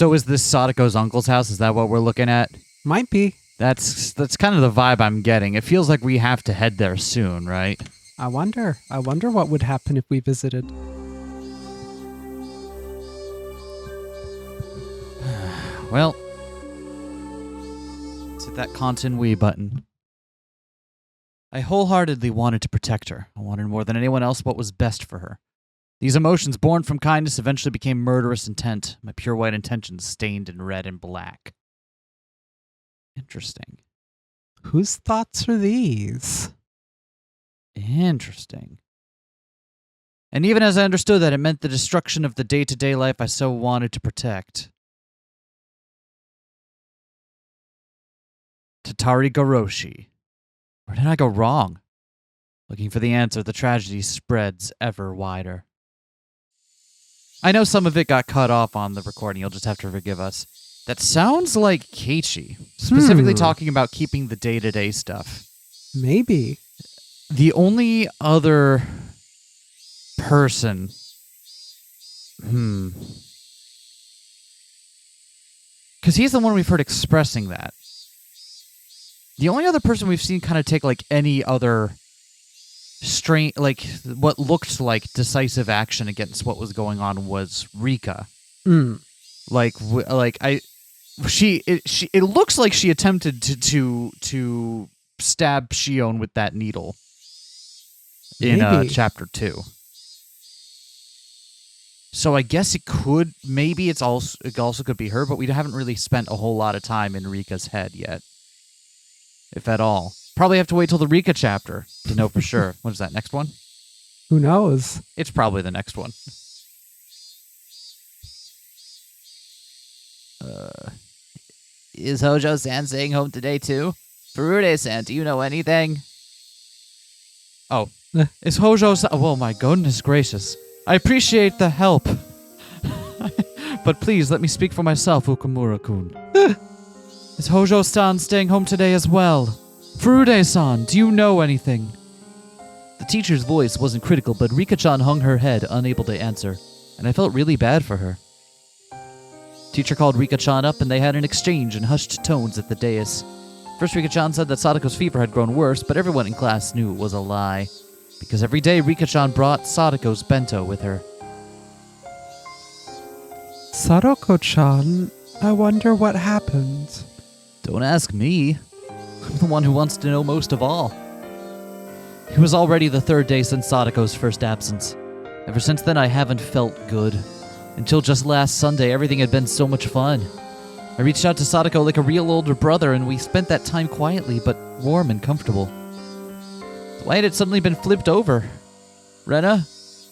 So is this Sadako's uncle's house? Is that what we're looking at? Might be. That's kind of the vibe I'm getting. It feels like we have to head there soon, right? I wonder what would happen if we visited. Well, let's hit that continue button. I wholeheartedly wanted to protect her. I wanted more than anyone else what was best for her. These emotions born from kindness eventually became murderous intent. My pure white intentions stained in red and black. Interesting. Whose thoughts are these? Interesting. And even as I understood that, it meant the destruction of the day-to-day life I so wanted to protect. Tatari Goroshi. Where did I go wrong? Looking for the answer, the tragedy spreads ever wider. I know some of it got cut off on the recording. You'll just have to forgive us. That sounds like Keiichi, specifically talking about keeping the day-to-day stuff. Maybe. The only other person... Because he's the one we've heard expressing that. The only other person we've seen kind of take like any other like what looked like decisive action against what was going on was Rika. It looks like she attempted to stab Shion with that needle in chapter 2. So I guess it also could be her, but we haven't really spent a whole lot of time in Rika's head yet. If at all. Probably have to wait till the Rika chapter to know for sure. What is that, next one? Who knows? It's probably the next one. Is Hojo-san staying home today too? Furude-san, do you know anything? Oh. Is Hojo-san... Oh my goodness gracious. I appreciate the help. But please, let me speak for myself, Ukamura-kun. Is Hojo-san staying home today as well? Furude-san, do you know anything? The teacher's voice wasn't critical, but Rika-chan hung her head, unable to answer, and I felt really bad for her. Teacher called Rika-chan up, and they had an exchange in hushed tones at the dais. First, Rika-chan said that Sadako's fever had grown worse, but everyone in class knew it was a lie, because every day Rika-chan brought Sadako's bento with her. Sadako-chan, I wonder what happened. Don't ask me. I'm the one who wants to know most of all. It was already the third day since Sadako's first absence. Ever since then, I haven't felt good. Until just last Sunday, everything had been so much fun. I reached out to Sadako like a real older brother, and we spent that time quietly, but warm and comfortable. Why had it suddenly been flipped over? Rena,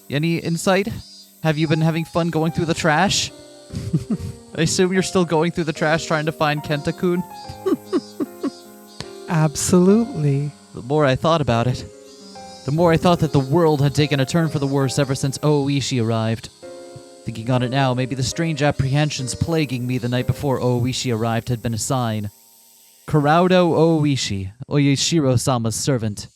any insight? Have you been having fun going through the trash? I assume you're still going through the trash trying to find Kenta-kun? Absolutely. The more I thought about it, the more I thought that the world had taken a turn for the worse ever since Ooishi arrived. Thinking on it now, maybe the strange apprehensions plaguing me the night before Ooishi arrived had been a sign. Kuraudo Ooishi, Oyashiro-sama's servant.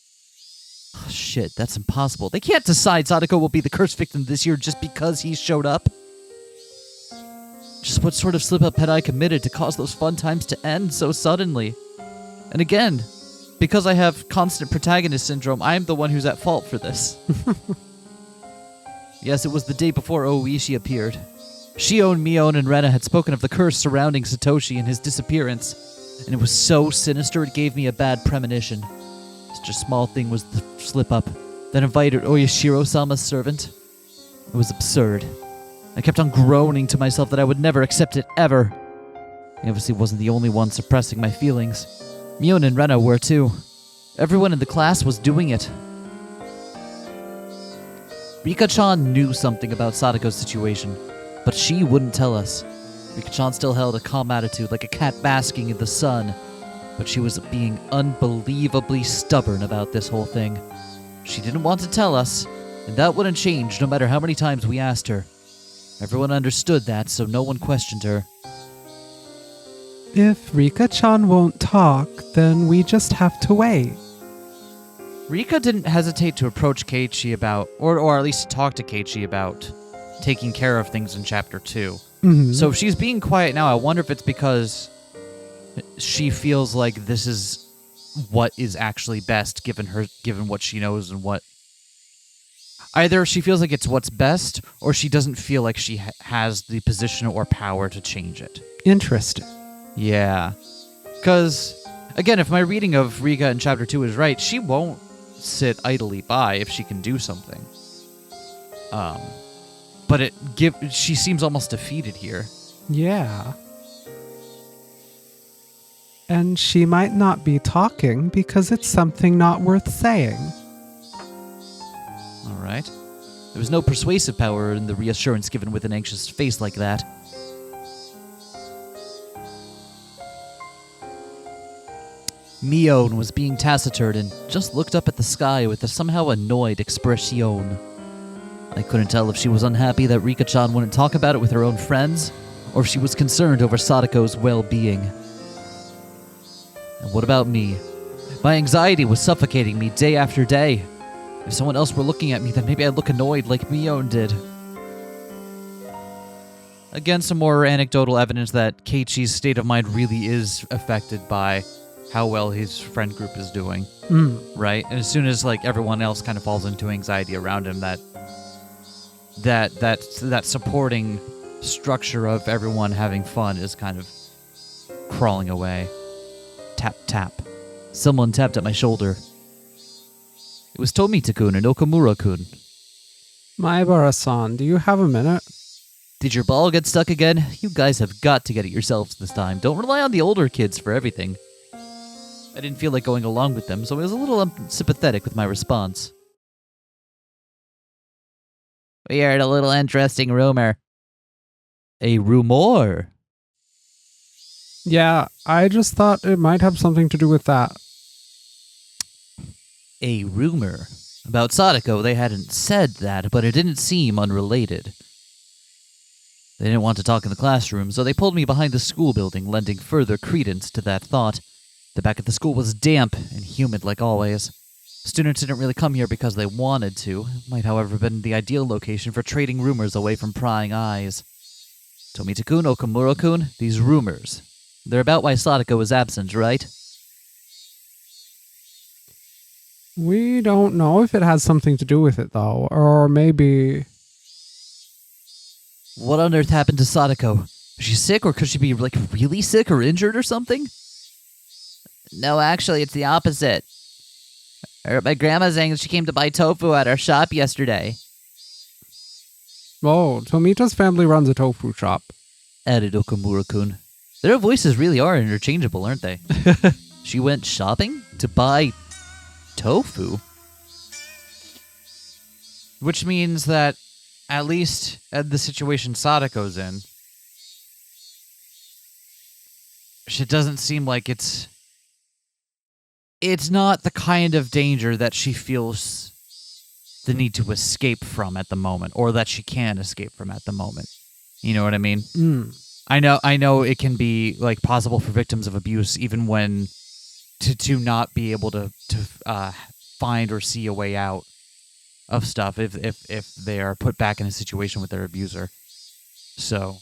Oh, shit, that's impossible. They can't decide Sadako will be the curse victim this year just because he showed up. Just what sort of slip-up had I committed to cause those fun times to end so suddenly? And again, because I have constant protagonist syndrome, I am the one who's at fault for this. Yes, it was the day before Ooishi appeared. Shion, Mion, and Rena had spoken of the curse surrounding Satoshi and his disappearance, and it was so sinister it gave me a bad premonition. Such a small thing was the slip-up, that invited Oyashiro-sama's servant. It was absurd. I kept on groaning to myself that I would never accept it, ever. I obviously wasn't the only one suppressing my feelings. Mion and Rena were too. Everyone in the class was doing it. Rika-chan knew something about Sadako's situation, but she wouldn't tell us. Rika-chan still held a calm attitude like a cat basking in the sun, but she was being unbelievably stubborn about this whole thing. She didn't want to tell us, and that wouldn't change no matter how many times we asked her. Everyone understood that, so no one questioned her. If Rika-chan won't talk, then we just have to wait. Rika didn't hesitate to approach Keiichi about, or at least talk to Keiichi about taking care of things in Chapter 2. Mhm. So if she's being quiet now, I wonder if it's because she feels like this is what is actually best given what she knows and what... Either she feels like it's what's best, or she doesn't feel like she has the position or power to change it. Interesting. Yeah. Because, again, if my reading of Rika in Chapter 2 is right, she won't sit idly by if she can do something. But she seems almost defeated here. Yeah. And she might not be talking because it's something not worth saying. All right. There was no persuasive power in the reassurance given with an anxious face like that. Mion was being taciturn and just looked up at the sky with a somehow annoyed expression. I couldn't tell if she was unhappy that Rika-chan wouldn't talk about it with her own friends, or if she was concerned over Sadako's well-being. And what about me? My anxiety was suffocating me day after day. If someone else were looking at me, then maybe I'd look annoyed like Mion did. Again, some more anecdotal evidence that Keiichi's state of mind really is affected by how well his friend group is doing. Right? And as soon as everyone else kind of falls into anxiety around him, that supporting structure of everyone having fun is kind of crawling away. Tap, tap. Someone tapped at my shoulder. It was Tomita-kun and Okamura-kun. Maebara-san, do you have a minute? Did your ball get stuck again? You guys have got to get it yourselves this time. Don't rely on the older kids for everything. I didn't feel like going along with them, so I was a little unsympathetic with my response. We heard a little interesting rumor. A rumor? Yeah, I just thought it might have something to do with that. A rumor? About Sadako, they hadn't said that, but it didn't seem unrelated. They didn't want to talk in the classroom, so they pulled me behind the school building, lending further credence to that thought. The back of the school was damp and humid like always. Students didn't really come here because they wanted to. It might, however, have been the ideal location for trading rumors away from prying eyes. Tomita-kun, Okamura-kun, these rumors. They're about why Sadako is absent, right? We don't know if it has something to do with it, though. Or maybe... What on earth happened to Sadako? Is she sick, or could she be, really sick or injured or something? No, actually, it's the opposite. I heard my grandma saying that she came to buy tofu at our shop yesterday. Oh, Tomita's family runs a tofu shop. Added Okamura-kun. Their voices really are interchangeable, aren't they? She went shopping to buy tofu? Which means that, at least at the situation Sadako's in, it doesn't seem like it's not the kind of danger that she feels the need to escape from at the moment, or that she can escape from at the moment. You know what I mean? I know it can be possible for victims of abuse, even when to not be able to find or see a way out of stuff if they are put back in a situation with their abuser. So,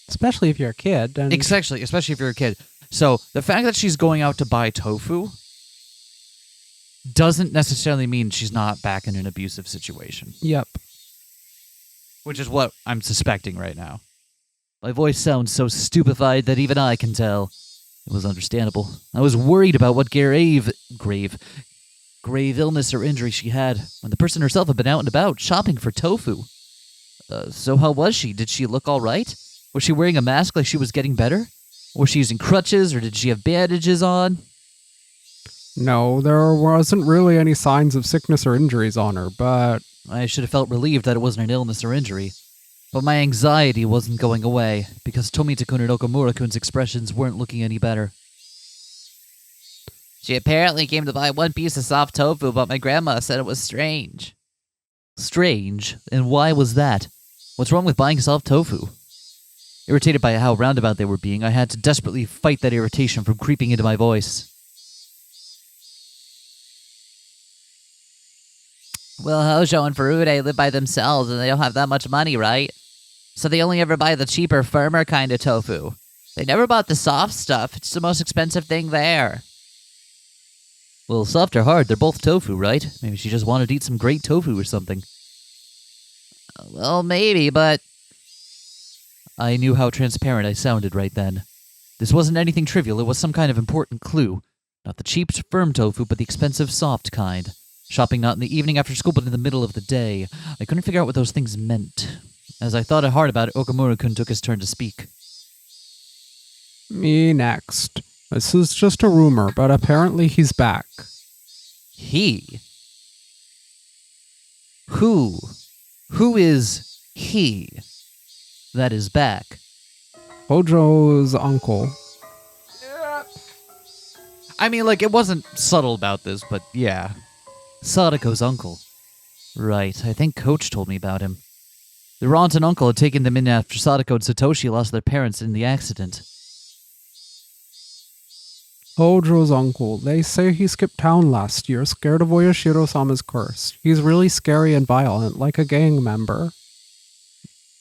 especially if you're a kid, and especially if you're a kid. So the fact that she's going out to buy tofu doesn't necessarily mean she's not back in an abusive situation. Yep. Which is what I'm suspecting right now. My voice sounds so stupefied that even I can tell. It was understandable. I was worried about what grave illness or injury she had when the person herself had been out and about shopping for tofu. So how was she? Did she look all right? Was she wearing a mask like she was getting better? Was she using crutches, or did she have bandages on? No, there wasn't really any signs of sickness or injuries on her, but... I should have felt relieved that it wasn't an illness or injury. But my anxiety wasn't going away, because Tomita-kun and Okamura-kun's expressions weren't looking any better. She apparently came to buy one piece of soft tofu, but my grandma said it was strange. Strange? And why was that? What's wrong with buying soft tofu? Irritated by how roundabout they were being, I had to desperately fight that irritation from creeping into my voice. Well, Hojo and Furude live by themselves and they don't have that much money, right? So they only ever buy the cheaper, firmer kind of tofu. They never bought the soft stuff. It's the most expensive thing there. Well, soft or hard, they're both tofu, right? Maybe she just wanted to eat some great tofu or something. Well, maybe, but... I knew how transparent I sounded right then. This wasn't anything trivial, it was some kind of important clue. Not the cheap, firm tofu, but the expensive, soft kind. Shopping not in the evening after school, but in the middle of the day. I couldn't figure out what those things meant. As I thought hard about it, Okamura-kun took his turn to speak. Me next. This is just a rumor, but apparently he's back. He? Who? Who is he that is back? Hojo's uncle. I mean, like, it wasn't subtle about this, but yeah. Sadako's uncle. Right, I think Coach told me about him. Their aunt and uncle had taken them in after Sadako and Satoshi lost their parents in the accident. Hojo's uncle. They say he skipped town last year, scared of Oyashiro-sama's curse. He's really scary and violent, like a gang member.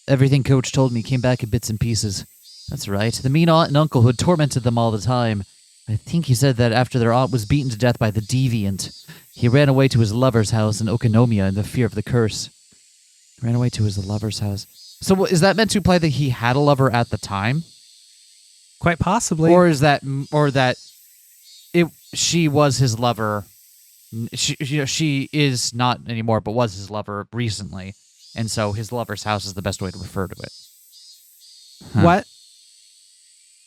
Everything Coach told me came back in bits and pieces. That's right, the mean aunt and uncle who had tormented them all the time. I think he said that after their aunt was beaten to death by the deviant, he ran away to his lover's house in Okonomiya in the fear of the curse. Ran away to his lover's house. So is that meant to imply that he had a lover at the time? Quite possibly. Or that she was his lover. She is not anymore, but was his lover recently. And so his lover's house is the best way to refer to it. Huh. What?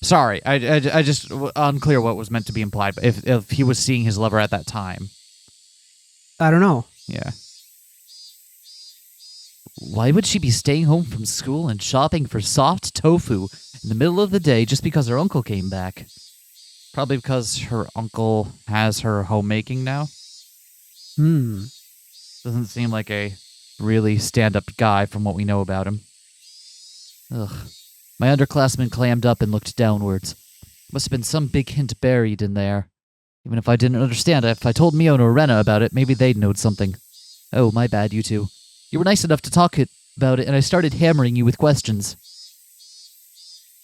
Sorry, I just unclear what was meant to be implied. But if he was seeing his lover at that time, I don't know. yeah. Why would she be staying home from school and shopping for soft tofu in the middle of the day just because her uncle came back? Probably because her uncle has her homemaking now. Doesn't seem like a really stand-up guy from what we know about him. Ugh. My underclassmen clammed up and looked downwards. Must have been some big hint buried in there. Even if I didn't understand it, if I told Mio and Rena about it, maybe they'd know something. Oh, my bad, you two. You were nice enough to talk about it, and I started hammering you with questions.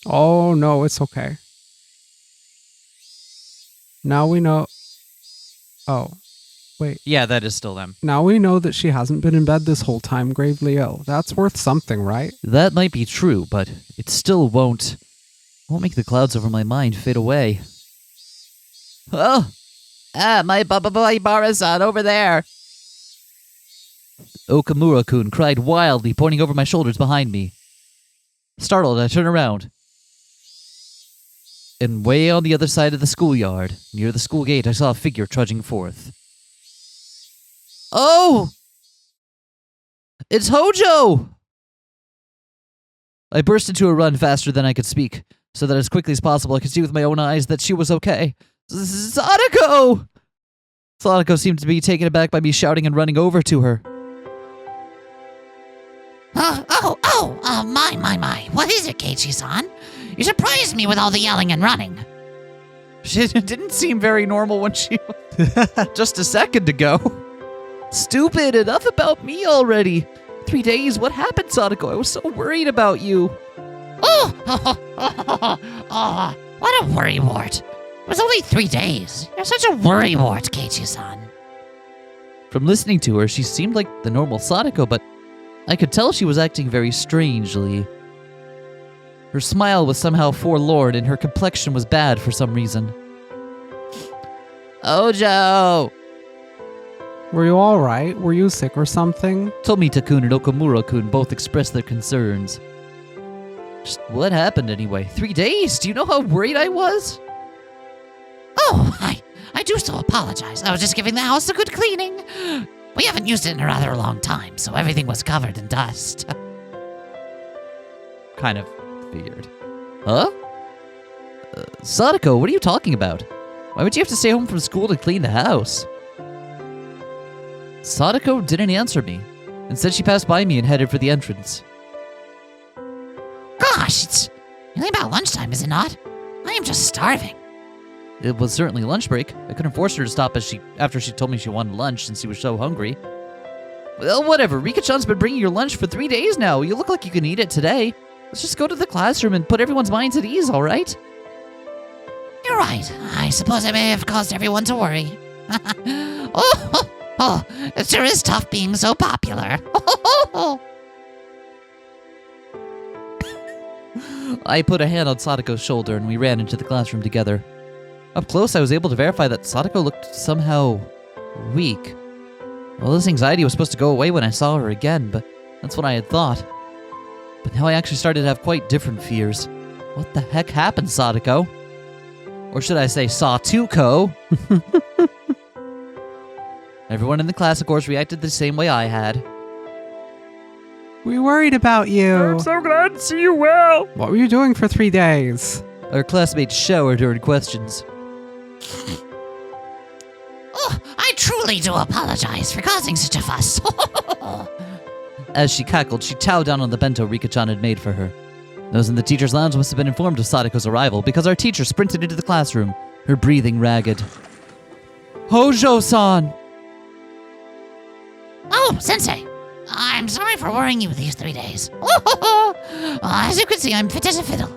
Oh, no, it's okay. Now we know... Oh, wait. Yeah, that is still them. Now we know that she hasn't been in bed this whole time gravely ill. That's worth something, right? That might be true, but it still won't make the clouds over my mind fade away. Oh! My Maebara-san over there! Okamura-kun cried wildly, pointing over my shoulders behind me. Startled, I turned around. And way on the other side of the schoolyard, near the school gate, I saw a figure trudging forth. Oh! It's Hojo! I burst into a run faster than I could speak, so that as quickly as possible I could see with my own eyes that she was okay. Sadako! Sadako seemed to be taken aback by me shouting and running over to her. My. What is it, Keiichi-san? You surprised me with all the yelling and running. She didn't seem very normal when she just a second ago. Stupid, enough about me already. 3 days, what happened, Sadako? I was so worried about you. Oh, what a worrywart. It was only 3 days. You're such a worrywart, Keiichi-san. From listening to her, she seemed like the normal Sadako, but I could tell she was acting very strangely. Her smile was somehow forlorn, and her complexion was bad for some reason. Hojo! Were you alright? Were you sick or something? Tomita-kun and Okamura-kun both expressed their concerns. Just what happened anyway? 3 days? Do you know how worried I was? Oh, I do so apologize. I was just giving the house a good cleaning. We haven't used it in a rather long time, so everything was covered in dust. Kind of figured. Huh? Sadako, what are you talking about? Why would you have to stay home from school to clean the house? Sadako didn't answer me. Instead, she passed by me and headed for the entrance. Gosh, it's really about lunchtime, is it not? I am just starving. It was certainly lunch break. I couldn't force her to stop after she told me she wanted lunch since she was so hungry. Well, whatever. Rika-chan's been bringing your lunch for 3 days now. You look like you can eat it today. Let's just go to the classroom and put everyone's minds at ease, all right? You're right. I suppose I may have caused everyone to worry. It sure is tough being so popular. I put a hand on Sadako's shoulder and we ran into the classroom together. Up close, I was able to verify that Sadako looked somehow weak. Well, this anxiety was supposed to go away when I saw her again, but that's what I had thought. But now I actually started to have quite different fears. What the heck happened, Sadako? Or should I say, Satuko? Everyone in the class, of course, reacted the same way I had. We worried about you. I'm so glad to see you well. What were you doing for 3 days? Our classmates showered her in questions. I truly do apologize for causing such a fuss. As she cackled, she chowed down on the bento Rika-chan had made for her. Those in the teacher's lounge must have been informed of Sadako's arrival because our teacher sprinted into the classroom, her breathing ragged. Hojo-san! Oh, Sensei. I'm sorry for worrying you these 3 days. As you can see, I'm fit as a fiddle.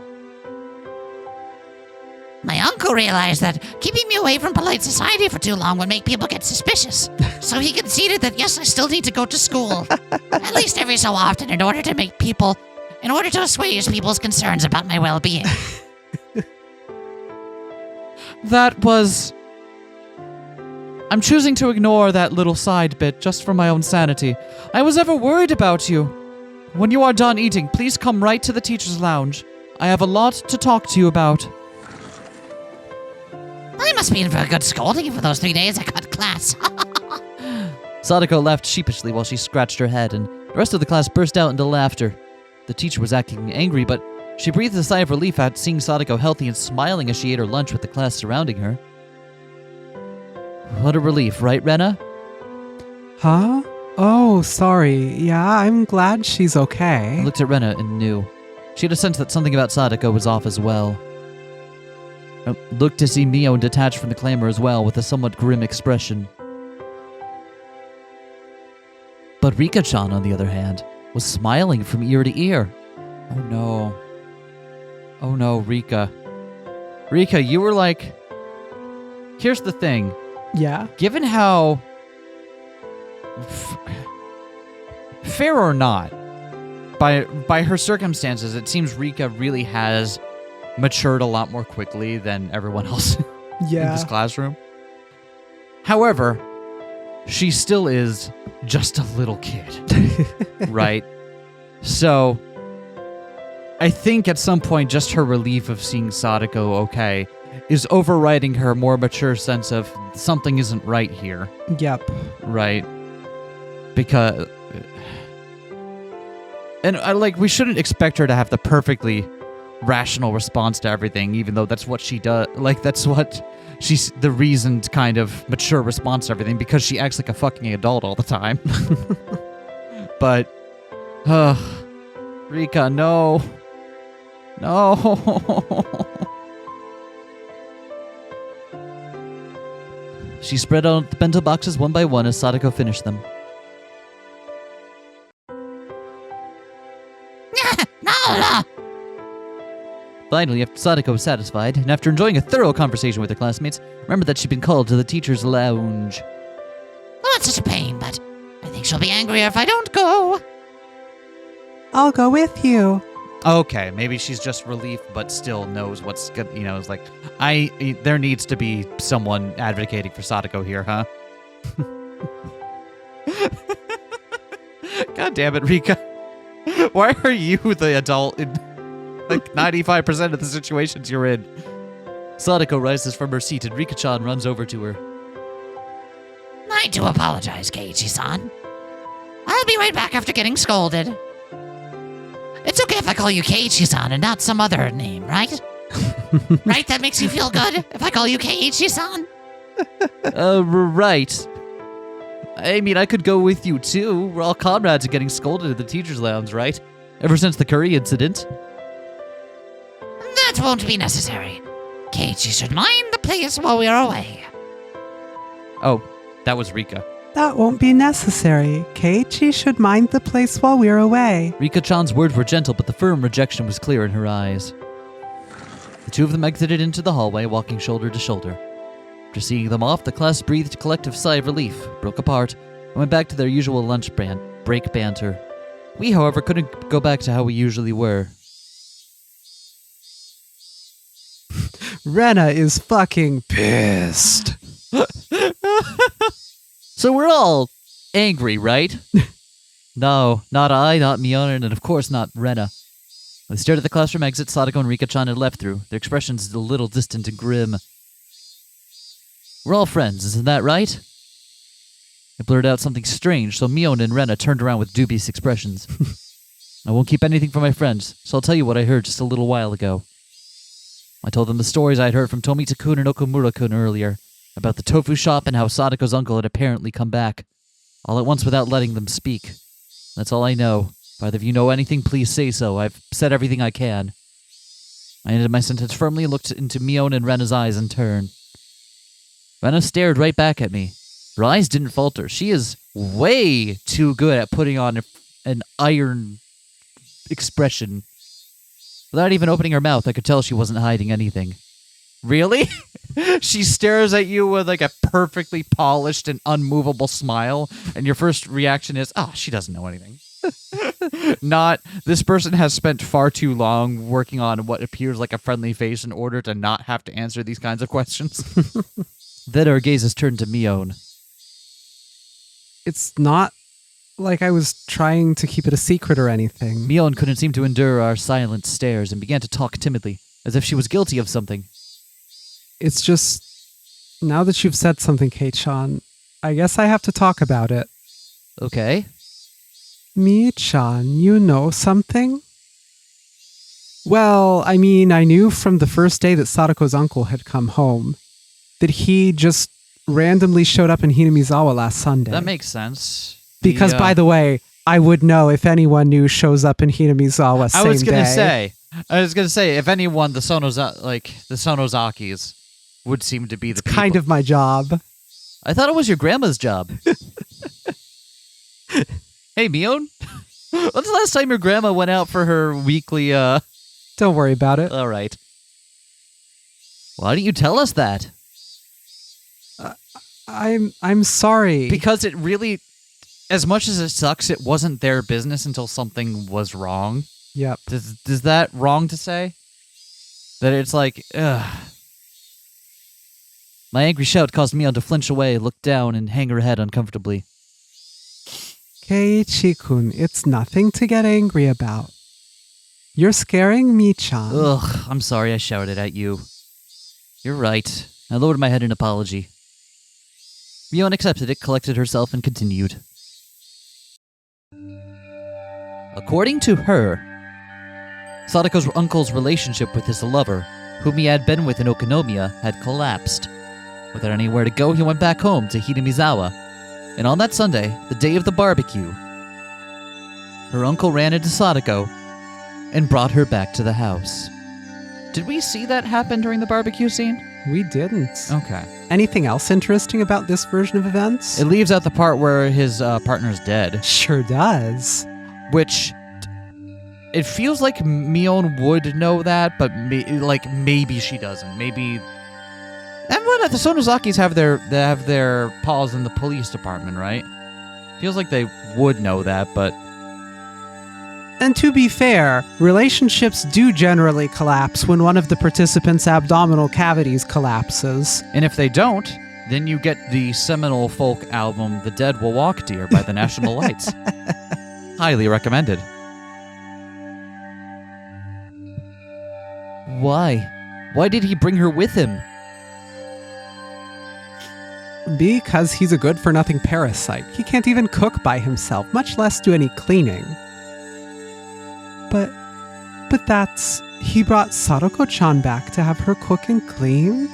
My uncle realized that keeping me away from polite society for too long would make people get suspicious. So he conceded that yes, I still need to go to school. At least every so often in order to assuage people's concerns about my well-being. I'm choosing to ignore that little side bit just for my own sanity. I was ever worried about you. When you are done eating, please come right to the teacher's lounge. I have a lot to talk to you about. I must be in for a good scolding for those 3 days I cut class. Sadako laughed sheepishly while she scratched her head, and the rest of the class burst out into laughter. The teacher was acting angry, but she breathed a sigh of relief at seeing Sadako healthy and smiling as she ate her lunch with the class surrounding her. What a relief, right, Rena? Huh? Oh, sorry. Yeah, I'm glad she's okay. I looked at Rena and knew. She had a sense that something about Sadako was off as well. I looked to see Mio detached from the clamor as well, with a somewhat grim expression. But Rika-chan, on the other hand, was smiling from ear to ear. Oh no. Oh no, Rika. Rika, you were like... Here's the thing. Yeah? Given how... fair or not, by her circumstances, it seems Rika really has matured a lot more quickly than everyone else in this classroom. However, she still is just a little kid, right? So, I think at some point just her relief of seeing Sadako okay is overriding her more mature sense of something isn't right here. Yep. Right? Because... And we shouldn't expect her to have the perfectly rational response to everything, even though that's what she does. Like, that's what she's the reasoned kind of mature response to everything, because she acts like a fucking adult all the time. But, Rika, no. No. She spread out the bento boxes one by one as Sadako finished them. No. Finally, after Sadako was satisfied, and after enjoying a thorough conversation with her classmates, remembered that she'd been called to the teacher's lounge. Oh, it's such a pain, but I think she'll be angrier if I don't go. I'll go with you. Okay, maybe she's just relief, but still knows what's good. You know, it's like, there needs to be someone advocating for Sadako here, huh? God damn it, Rika. Why are you the adult in like 95% of the situations you're in? Sadako rises from her seat and Rika-chan runs over to her. I do apologize, Keiichi-san. I'll be right back after getting scolded. It's okay if I call you Keiichi-san and not some other name, right? Right? That makes you feel good if I call you Keiichi-san? Right. I mean, I could go with you, too. We're all comrades of getting scolded at the teacher's lounge, right? Ever since the curry incident. That won't be necessary. Keiichi should mind the place while we're away. Oh, that was Rika. That won't be necessary. Keiichi should mind the place while we're away. Rika-chan's words were gentle, but the firm rejection was clear in her eyes. The two of them exited into the hallway, walking shoulder to shoulder. After seeing them off, the class breathed a collective sigh of relief, broke apart, and went back to their usual break banter. We, however, couldn't go back to how we usually were. Rena is fucking pissed. So we're all angry, right? No, not I, not Mion, and of course not Rena. They stared at the classroom exit Sadako and Rika-chan had left through, their expressions a little distant and grim. We're all friends, isn't that right? I blurted out something strange, so Mion and Rena turned around with dubious expressions. I won't keep anything from my friends, so I'll tell you what I heard just a little while ago. I told them the stories I'd heard from Tomita-kun and Okumura-kun earlier, about the tofu shop and how Sadako's uncle had apparently come back, all at once without letting them speak. That's all I know. If either of you know anything, please say so. I've said everything I can. I ended my sentence firmly and looked into Mion and Rena's eyes in turn. Rena stared right back at me. Her eyes didn't falter. She is way too good at putting on an iron expression. Without even opening her mouth, I could tell she wasn't hiding anything. Really? She stares at you with like a perfectly polished and unmovable smile, and your first reaction is, oh, she doesn't know anything. Not, this person has spent far too long working on what appears like a friendly face in order to not have to answer these kinds of questions. Then our gazes turned to Mion. It's not like I was trying to keep it a secret or anything. Mion couldn't seem to endure our silent stares and began to talk timidly, as if she was guilty of something. It's just, now that you've said something, Kei-chan, I guess I have to talk about it. Okay. Mi-chan, you know something? Well, I mean, I knew from the first day that Sadako's uncle had come home that he just randomly showed up in Hinamizawa last Sunday. That makes sense. Because, by the way, I would know if anyone new shows up in Hinamizawa same day. I was gonna say, if anyone, the Sonozakis would seem to be the people. Kind of my job. I thought it was your grandma's job. Hey, Mion? When's the last time your grandma went out for her weekly, Don't worry about it. All right. Why didn't you tell us that? I'm sorry. Because it really, as much as it sucks, it wasn't their business until something was wrong. Yep. Is that wrong to say? That it's like, ugh. My angry shout caused Mion to flinch away, look down, and hang her head uncomfortably. Keiichi-kun, it's nothing to get angry about. You're scaring Mi-chan. Ugh, I'm sorry I shouted at you. You're right. I lowered my head in apology. Mion accepted it, collected herself, and continued. According to her, Sadako's uncle's relationship with his lover, whom he had been with in Okonomiya, had collapsed. Without anywhere to go, he went back home to Hinamizawa. And on that Sunday, the day of the barbecue, her uncle ran into Sadako and brought her back to the house. Did we see that happen during the barbecue scene? We didn't. Okay. Anything else interesting about this version of events? It leaves out the part where his partner's dead. Sure does. Which, it feels like Mion would know that, but maybe she doesn't. Maybe. And when the Sonozakis have their paws in the police department, right? Feels like they would know that, but. And to be fair, relationships do generally collapse when one of the participants' abdominal cavities collapses. And if they don't, then you get the seminal folk album "The Dead Will Walk Dear" by the National Lights. Highly recommended. Why? Why did he bring her with him? Because he's a good-for-nothing parasite. He can't even cook by himself, much less do any cleaning. But he brought Sadako-chan back to have her cook and clean?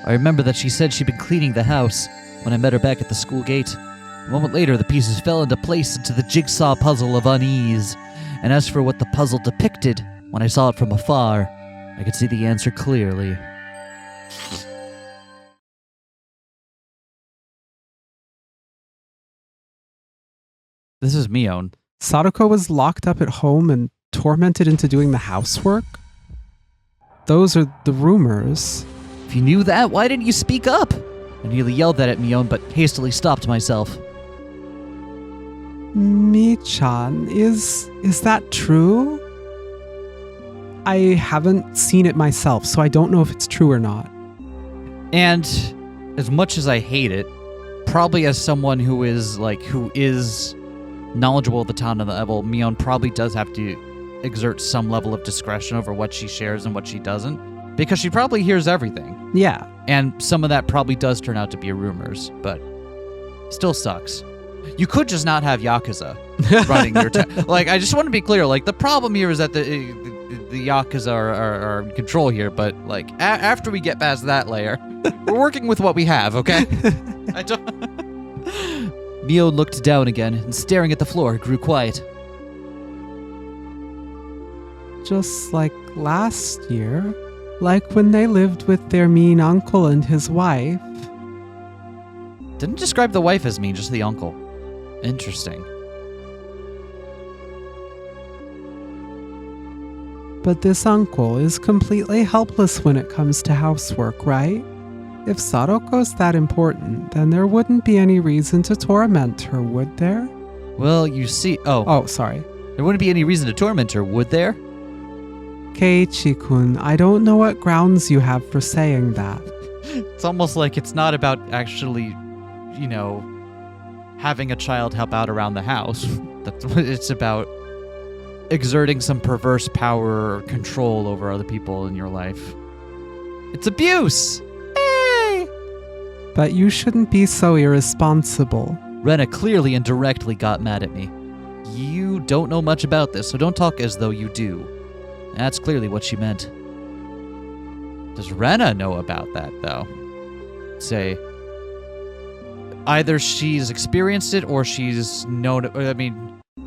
I remember that she said she'd been cleaning the house when I met her back at the school gate. A moment later, the pieces fell into place into the jigsaw puzzle of unease. And as for what the puzzle depicted, when I saw it from afar, I could see the answer clearly. This is Mion. Sadako was locked up at home and tormented into doing the housework? Those are the rumors. If you knew that, why didn't you speak up? I nearly yelled that at Mion, but hastily stopped myself. Mi-chan, is that true? I haven't seen it myself, so I don't know if it's true or not. And as much as I hate it, probably as someone who is knowledgeable of the town and the level, Mion probably does have to exert some level of discretion over what she shares and what she doesn't, because she probably hears everything. Yeah. And some of that probably does turn out to be rumors, but still sucks. You could just not have Yakuza running your town. I just want to be clear. The problem here is that the Yakuza are in control here, but after we get past that layer, we're working with what we have, okay? Mio looked down again and, staring at the floor, grew quiet. Just like last year, like when they lived with their mean uncle and his wife. Didn't describe the wife as mean, just the uncle. Interesting. But this uncle is completely helpless when it comes to housework, right? If Sadako's that important, then there wouldn't be any reason to torment her, would there? Well, you see... Oh, sorry. There wouldn't be any reason to torment her, would there? Keiichi-kun, I don't know what grounds you have for saying that. It's almost like it's not about actually, having a child help out around the house. It's about exerting some perverse power or control over other people in your life. It's abuse! Hey! But you shouldn't be so irresponsible. Rena clearly and directly got mad at me. You don't know much about this, so don't talk as though you do. That's clearly what she meant. Does Rena know about that, though? Say, either she's experienced it or she's known it.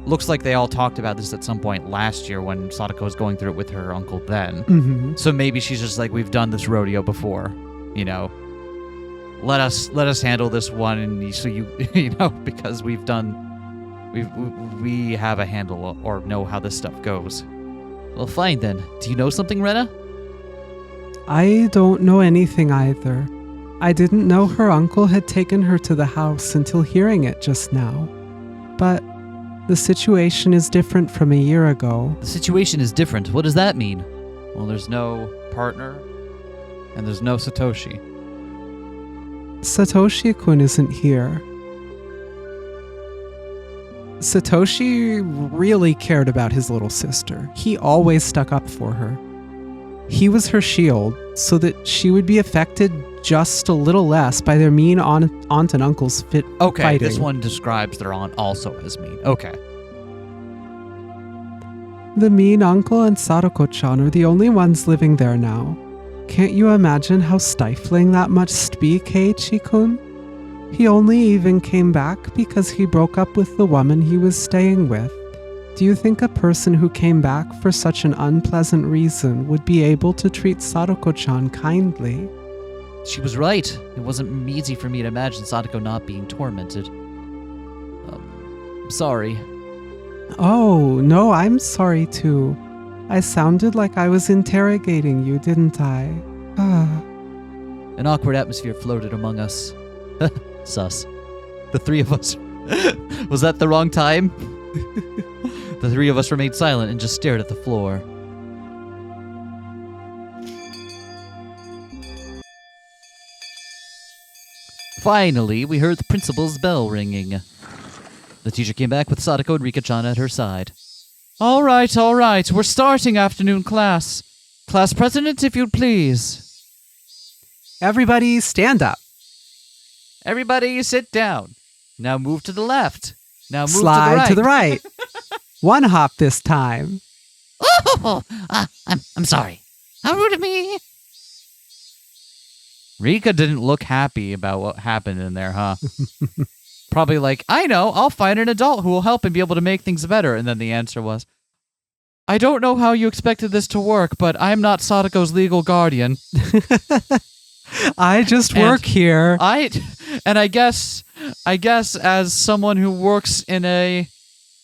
Looks like they all talked about this at some point last year when Sadako was going through it with her uncle then. Mm-hmm. So maybe she's just like, we've done this rodeo before, Let us handle this one, and so because we have a handle or know how this stuff goes. Well, fine then. Do you know something, Rena? I don't know anything either. I didn't know her uncle had taken her to the house until hearing it just now. But the situation is different from a year ago. The situation is different. What does that mean? Well, there's no partner, and there's no Satoshi. Satoshi-kun isn't here. Satoshi really cared about his little sister. He always stuck up for her. He was her shield, so that she would be affected just a little less by their mean aunt and uncle's fighting. Okay, this one describes their aunt also as mean. Okay. The mean uncle and Sadako-chan are the only ones living there now. Can't you imagine how stifling that must be, Keiichi-kun? He only even came back because he broke up with the woman he was staying with. Do you think a person who came back for such an unpleasant reason would be able to treat Sadako-chan kindly? She was right. It wasn't easy for me to imagine Sadako not being tormented. Sorry. Oh, no, I'm sorry too. I sounded like I was interrogating you, didn't I? An awkward atmosphere floated among us. Sus. The three of us. Was that the wrong time? The three of us remained silent and just stared at the floor. Finally, we heard the principal's bell ringing. The teacher came back with Sadako and Rika-chan at her side. All right, we're starting afternoon class. Class president, if you'd please. Everybody stand up. Everybody sit down. Now move to the left. Now move Slide to the right. One hop this time. Oh, I'm sorry. How rude of me. Rika didn't look happy about what happened in there, huh? Probably like, I know, I'll find an adult who will help and be able to make things better. And then the answer was, I don't know how you expected this to work, but I'm not Sadako's legal guardian. I just work here. I guess as someone who works in a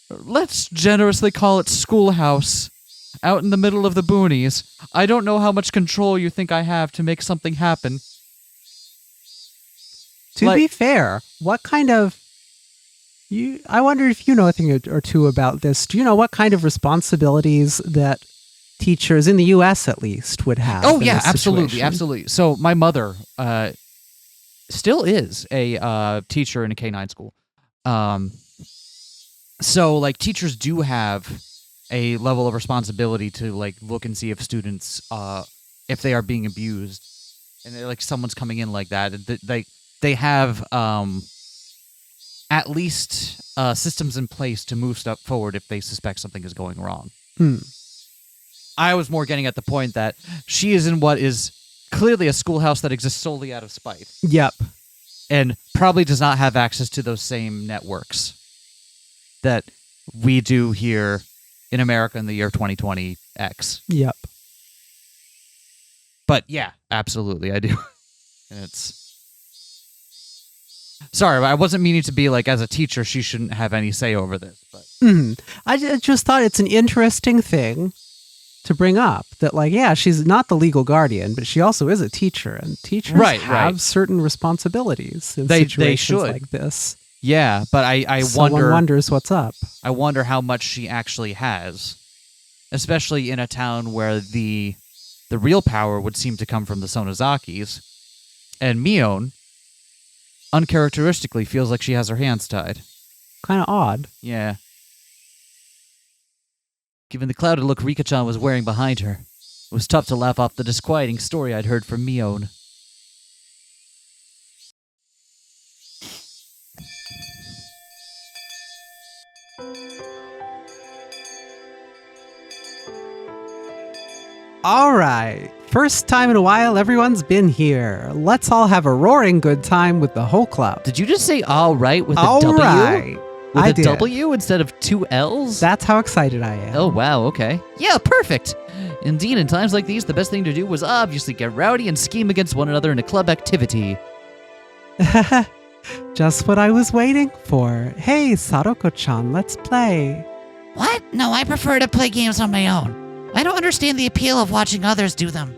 let's generously call it schoolhouse, out in the middle of the boonies. I don't know how much control you think I have to make something happen. To be fair, what kind of... I wonder if you know a thing or two about this. Do you know what kind of responsibilities that teachers, in the U.S. at least, would have? Oh, in yeah, this absolutely, situation? absolutely. So my mother still is a teacher in a K-9 school. So, like, teachers do have a level of responsibility to, like, look and see if students, if they are being abused, and like someone's coming in like that. They have at least systems in place to move stuff forward if they suspect something is going wrong. I was more getting at the point that she is in what is clearly a schoolhouse that exists solely out of spite. Yep. And probably does not have access to those same networks that we do here in America in the year 2020X. Yep. But yeah, absolutely, I do. And it's... Sorry, I wasn't meaning to be like, as a teacher, she shouldn't have any say over this. But I just thought it's an interesting thing to bring up that, like, yeah, she's not the legal guardian, but she also is a teacher, and teachers have certain responsibilities in situations like this. Yeah, but I Someone wonder... wonders what's up. I wonder how much she actually has, especially in a town where the real power would seem to come from the Sonozakis, and Mion uncharacteristically feels like she has her hands tied. Kind of odd. Yeah. Given the clouded look Rika-chan was wearing behind her, it was tough to laugh off the disquieting story I'd heard from Mion. All right. First time in a while everyone's been here. Let's all have a roaring good time with the whole club. Did you just say all right with a All W? right. With I a did. W instead of two L's? That's how excited I am. Oh, wow, okay. Yeah, perfect. Indeed, in times like these, the best thing to do was obviously get rowdy and scheme against one another in a club activity. Just what I was waiting for. Hey, Sadako-chan, let's play. What? No, I prefer to play games on my own. I don't understand the appeal of watching others do them.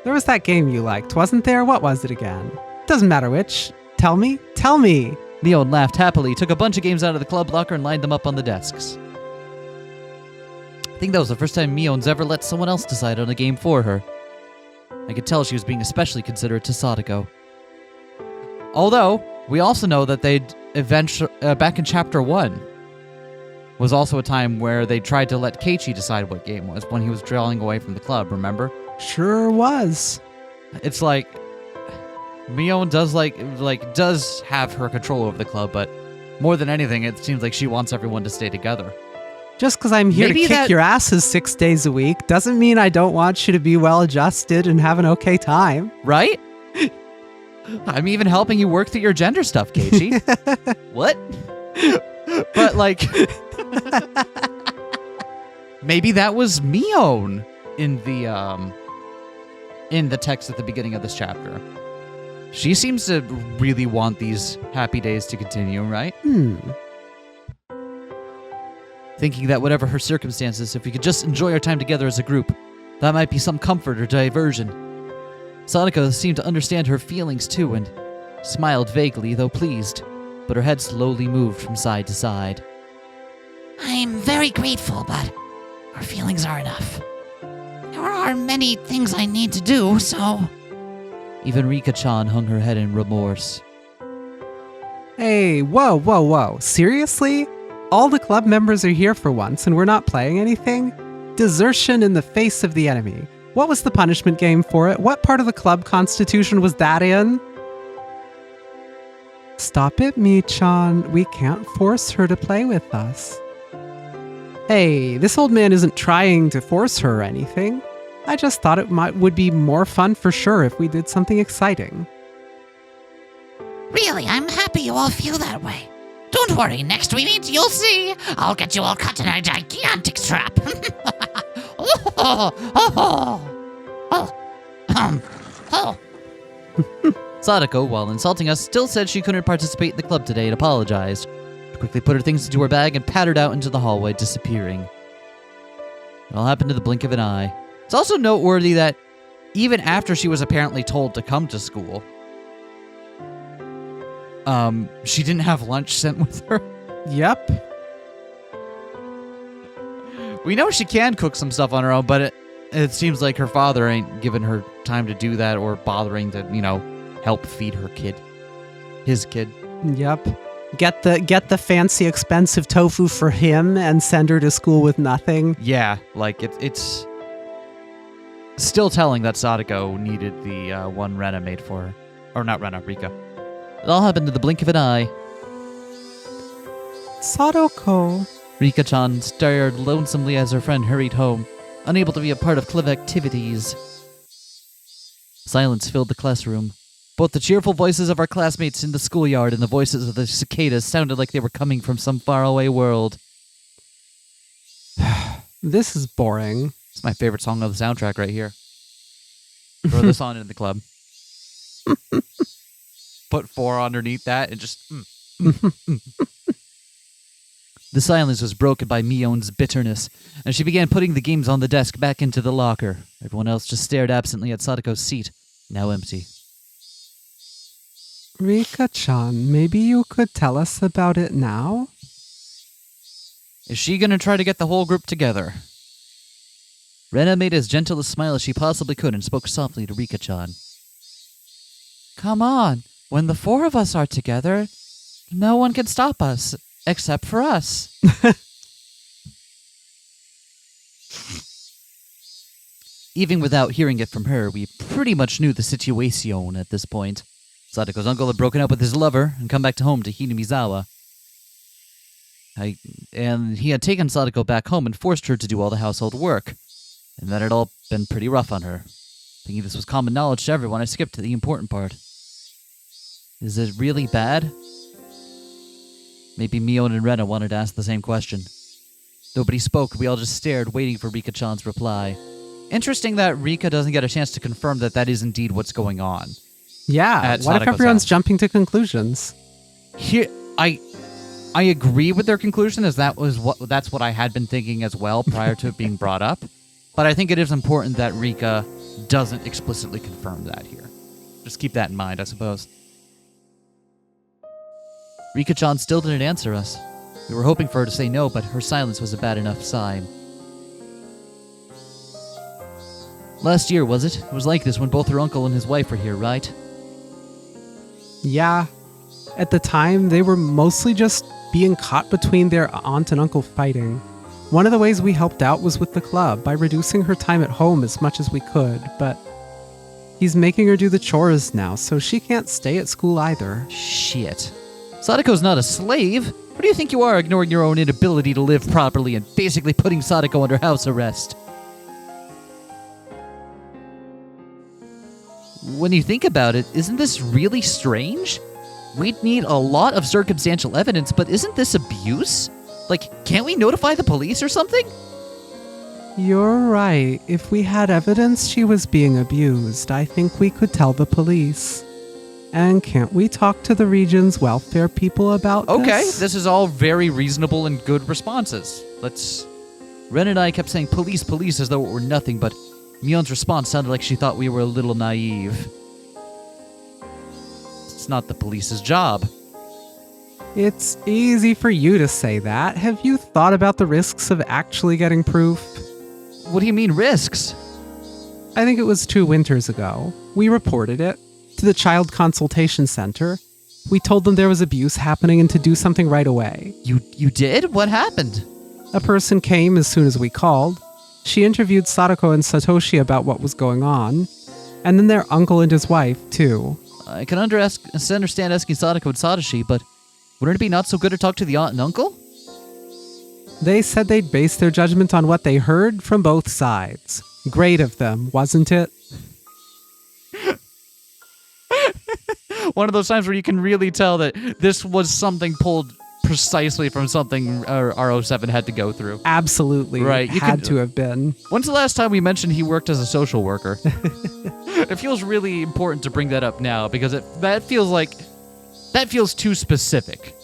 There was that game you liked, wasn't there? What was it again? Doesn't matter which. Tell me. Tell me. Mion laughed happily, took a bunch of games out of the club locker and lined them up on the desks. I think that was the first time Mion's ever let someone else decide on a game for her. I could tell she was being especially considerate to Sadako. Although, we also know that they'd eventually, back in Chapter 1, was also a time where they tried to let Keiichi decide what game was when he was drawing away from the club, remember? Sure was. It's like Mion does does have her control over the club, but more than anything, it seems like she wants everyone to stay together. Just because I'm here Maybe to kick your asses 6 days a week doesn't mean I don't want you to be well adjusted and have an okay time. Right? I'm even helping you work through your gender stuff, Keiichi. What? But like, maybe that was Mion in the text at the beginning of this chapter. She seems to really want these happy days to continue, right? Thinking that whatever her circumstances, if we could just enjoy our time together as a group, that might be some comfort or diversion. Sadako seemed to understand her feelings too and smiled vaguely, though pleased, but her head slowly moved from side to side. I'm very grateful, but our feelings are enough. There are many things I need to do, so... Even Rika-chan hung her head in remorse. Hey, whoa. Seriously? All the club members are here for once and we're not playing anything? Desertion in the face of the enemy. What was the punishment game for it? What part of the club constitution was that in? Stop it, Mi-chan. We can't force her to play with us. Hey, this old man isn't trying to force her or anything. I just thought it would be more fun for sure if we did something exciting. Really, I'm happy you all feel that way. Don't worry, next we meet, you'll see. I'll get you all caught in a gigantic trap. Sadako, while insulting us, still said she couldn't participate in the club today and apologized. She quickly put her things into her bag and pattered out into the hallway, disappearing. It all happened in the blink of an eye. It's also noteworthy that even after she was apparently told to come to school, she didn't have lunch sent with her. Yep. We know she can cook some stuff on her own, but it seems like her father ain't giving her time to do that or bothering to, help feed her kid. His kid. Yep. Get the fancy expensive tofu for him and send her to school with nothing. Yeah, like it's still telling that Sadako needed the one Rena made for her. Or not Rena, Rika. It all happened in the blink of an eye. Sadako. Rika-chan stared lonesomely as her friend hurried home, unable to be a part of club activities. Silence filled the classroom. Both the cheerful voices of our classmates in the schoolyard and the voices of the cicadas sounded like they were coming from some faraway world. This is boring. It's my favorite song on the soundtrack right here. Throw this on in the club. Put 4 underneath that and just... The silence was broken by Mion's bitterness, and she began putting the games on the desk back into the locker. Everyone else just stared absently at Sadako's seat, now empty. Rika-chan, maybe you could tell us about it now? Is she going to try to get the whole group together? Rena made as gentle a smile as she possibly could and spoke softly to Rika-chan. Come on, when the 4 of us are together, no one can stop us. Except for us. Even without hearing it from her, we pretty much knew the situation at this point. Sadako's uncle had broken up with his lover and come back to home to Hinamizawa. And he had taken Sadako back home and forced her to do all the household work. And that had all been pretty rough on her. Thinking this was common knowledge to everyone, I skipped to the important part. Is it really bad? Maybe Mion and Rena wanted to ask the same question. Nobody spoke, we all just stared, waiting for Rika-chan's reply. Interesting that Rika doesn't get a chance to confirm that is indeed what's going on. Yeah, what if everyone's jumping to conclusions? Here, I agree with their conclusion, as that's what I had been thinking as well prior to it being brought up. But I think it is important that Rika doesn't explicitly confirm that here. Just keep that in mind, I suppose. Rika-chan still didn't answer us. We were hoping for her to say no, but her silence was a bad enough sign. Last year, was it? It was like this when both her uncle and his wife were here, right? Yeah. At the time, they were mostly just being caught between their aunt and uncle fighting. One of the ways we helped out was with the club, by reducing her time at home as much as we could, but he's making her do the chores now, so she can't stay at school either. Shit. Sadako's not a slave. What do you think you are, ignoring your own inability to live properly and basically putting Sadako under house arrest? When you think about it, isn't this really strange? We'd need a lot of circumstantial evidence, but isn't this abuse? Like, can't we notify the police or something? You're right. If we had evidence she was being abused, I think we could tell the police. And can't we talk to the region's welfare people about this? Okay, this is all very reasonable and good responses. Ren and I kept saying police, police as though it were nothing, but Mion's response sounded like she thought we were a little naive. It's not the police's job. It's easy for you to say that. Have you thought about the risks of actually getting proof? What do you mean, risks? I think it was 2 winters ago. We reported it to the Child Consultation Center. We told them there was abuse happening and to do something right away. You did? What happened? A person came as soon as we called. She interviewed Sadako and Satoshi about what was going on, and then their uncle and his wife, too. I can understand asking Sadako and Satoshi, but wouldn't it be not so good to talk to the aunt and uncle? They said they'd base their judgment on what they heard from both sides. Great of them, wasn't it? One of those times where you can really tell that this was something pulled precisely from something R07 had to go through. Absolutely. Right. Had to have been. When's the last time we mentioned he worked as a social worker? It feels really important to bring that up now because that feels too specific.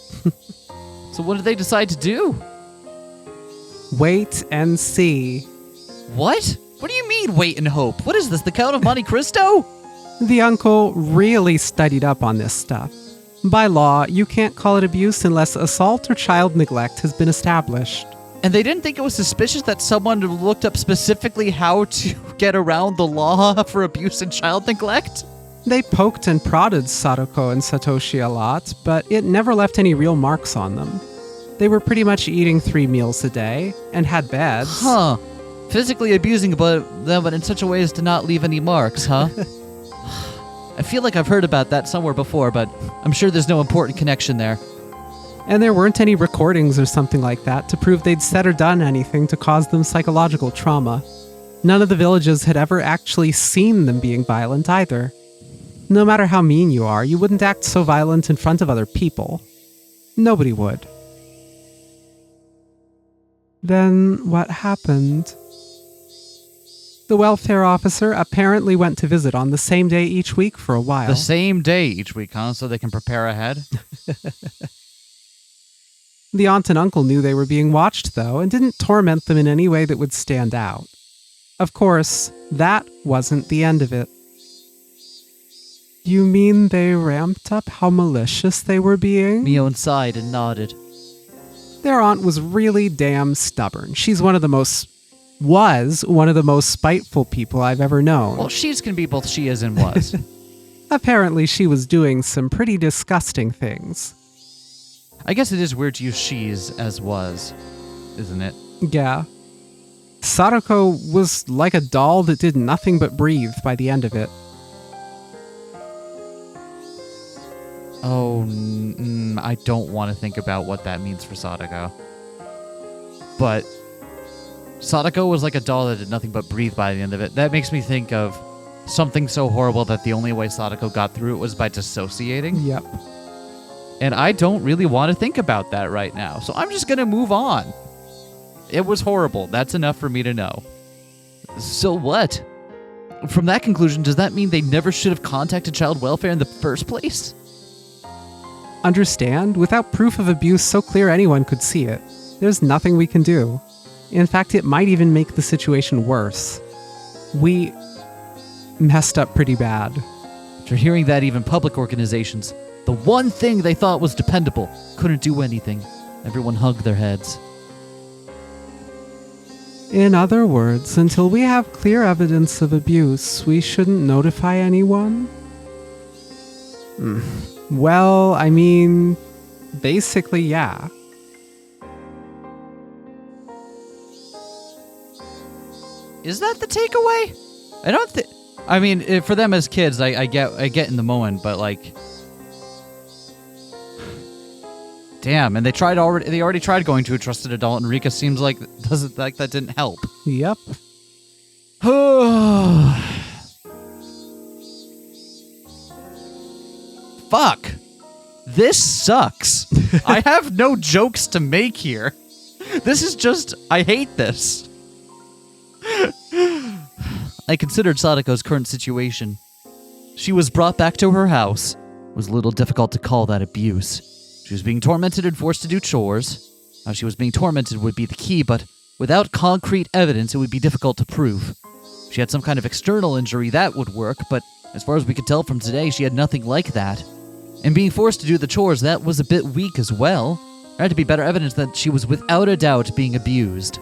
So what did they decide to do? Wait and see. What? What do you mean, wait and hope? What is this, the Count of Monte Cristo? The uncle really studied up on this stuff. By law, you can't call it abuse unless assault or child neglect has been established. And they didn't think it was suspicious that someone looked up specifically how to get around the law for abuse and child neglect? They poked and prodded Sadako and Satoshi a lot, but it never left any real marks on them. They were pretty much eating 3 meals a day and had beds. Huh. Physically abusing them, but in such a way as to not leave any marks, huh? I feel like I've heard about that somewhere before, but I'm sure there's no important connection there. And there weren't any recordings or something like that to prove they'd said or done anything to cause them psychological trauma. None of the villages had ever actually seen them being violent either. No matter how mean you are, you wouldn't act so violent in front of other people. Nobody would. Then what happened? The welfare officer apparently went to visit on the same day each week for a while. The same day each week, huh? So they can prepare ahead? The aunt and uncle knew they were being watched, though, and didn't torment them in any way that would stand out. Of course, that wasn't the end of it. You mean they ramped up how malicious they were being? Mio sighed and nodded. Their aunt was really damn stubborn. Was one of the most spiteful people I've ever known. Well, she's can be both she is and was. Apparently, she was doing some pretty disgusting things. I guess it is weird to use she's as was, isn't it? Yeah. Sadako was like a doll that did nothing but breathe by the end of it. Oh, I don't want to think about what that means for Sadako. But Sadako was like a doll that did nothing but breathe by the end of it. That makes me think of something so horrible that the only way Sadako got through it was by dissociating. Yep. And I don't really want to think about that right now. So I'm just going to move on. It was horrible. That's enough for me to know. So what? From that conclusion, does that mean they never should have contacted child welfare in the first place? Understand? Without proof of abuse so clear anyone could see it, there's nothing we can do. In fact, it might even make the situation worse. We messed up pretty bad. After hearing that, even public organizations, the one thing they thought was dependable, couldn't do anything. Everyone hugged their heads. In other words, until we have clear evidence of abuse, we shouldn't notify anyone? Well, I mean, basically, yeah. Is that the takeaway? I don't think... I mean, for them as kids, I get in the moment, but like... Damn, and they already tried going to a trusted adult, and Rika seems like that didn't help. Yep. Fuck. This sucks. I have no jokes to make here. This is just... I hate this. I considered Sadako's current situation. She was brought back to her house. It was a little difficult to call that abuse. She was being tormented and forced to do chores. How she was being tormented would be the key, but without concrete evidence, it would be difficult to prove. If she had some kind of external injury, that would work, but as far as we could tell from today, she had nothing like that. And being forced to do the chores, that was a bit weak as well. There had to be better evidence that she was without a doubt being abused.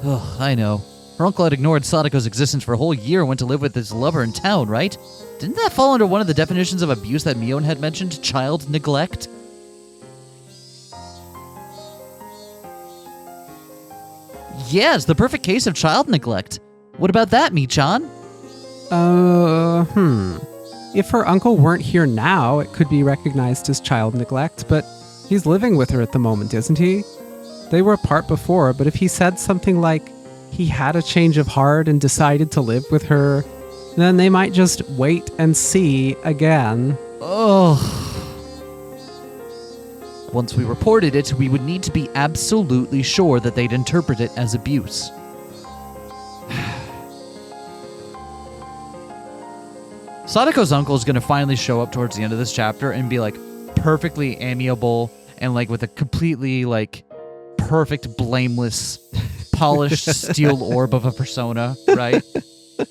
Oh, I know. Her uncle had ignored Sadako's existence for a whole year and went to live with his lover in town, right? Didn't that fall under one of the definitions of abuse that Mion had mentioned? Child neglect? Yeah, it's the perfect case of child neglect. What about that, Mi-chan? If her uncle weren't here now, it could be recognized as child neglect, but he's living with her at the moment, isn't he? They were apart before, but if he said something like he had a change of heart and decided to live with her, then they might just wait and see again. Ugh. Once we reported it, we would need to be absolutely sure that they'd interpret it as abuse. Sadako's uncle is going to finally show up towards the end of this chapter and be like perfectly amiable and like with a completely like perfect, blameless, polished steel orb of a persona, right?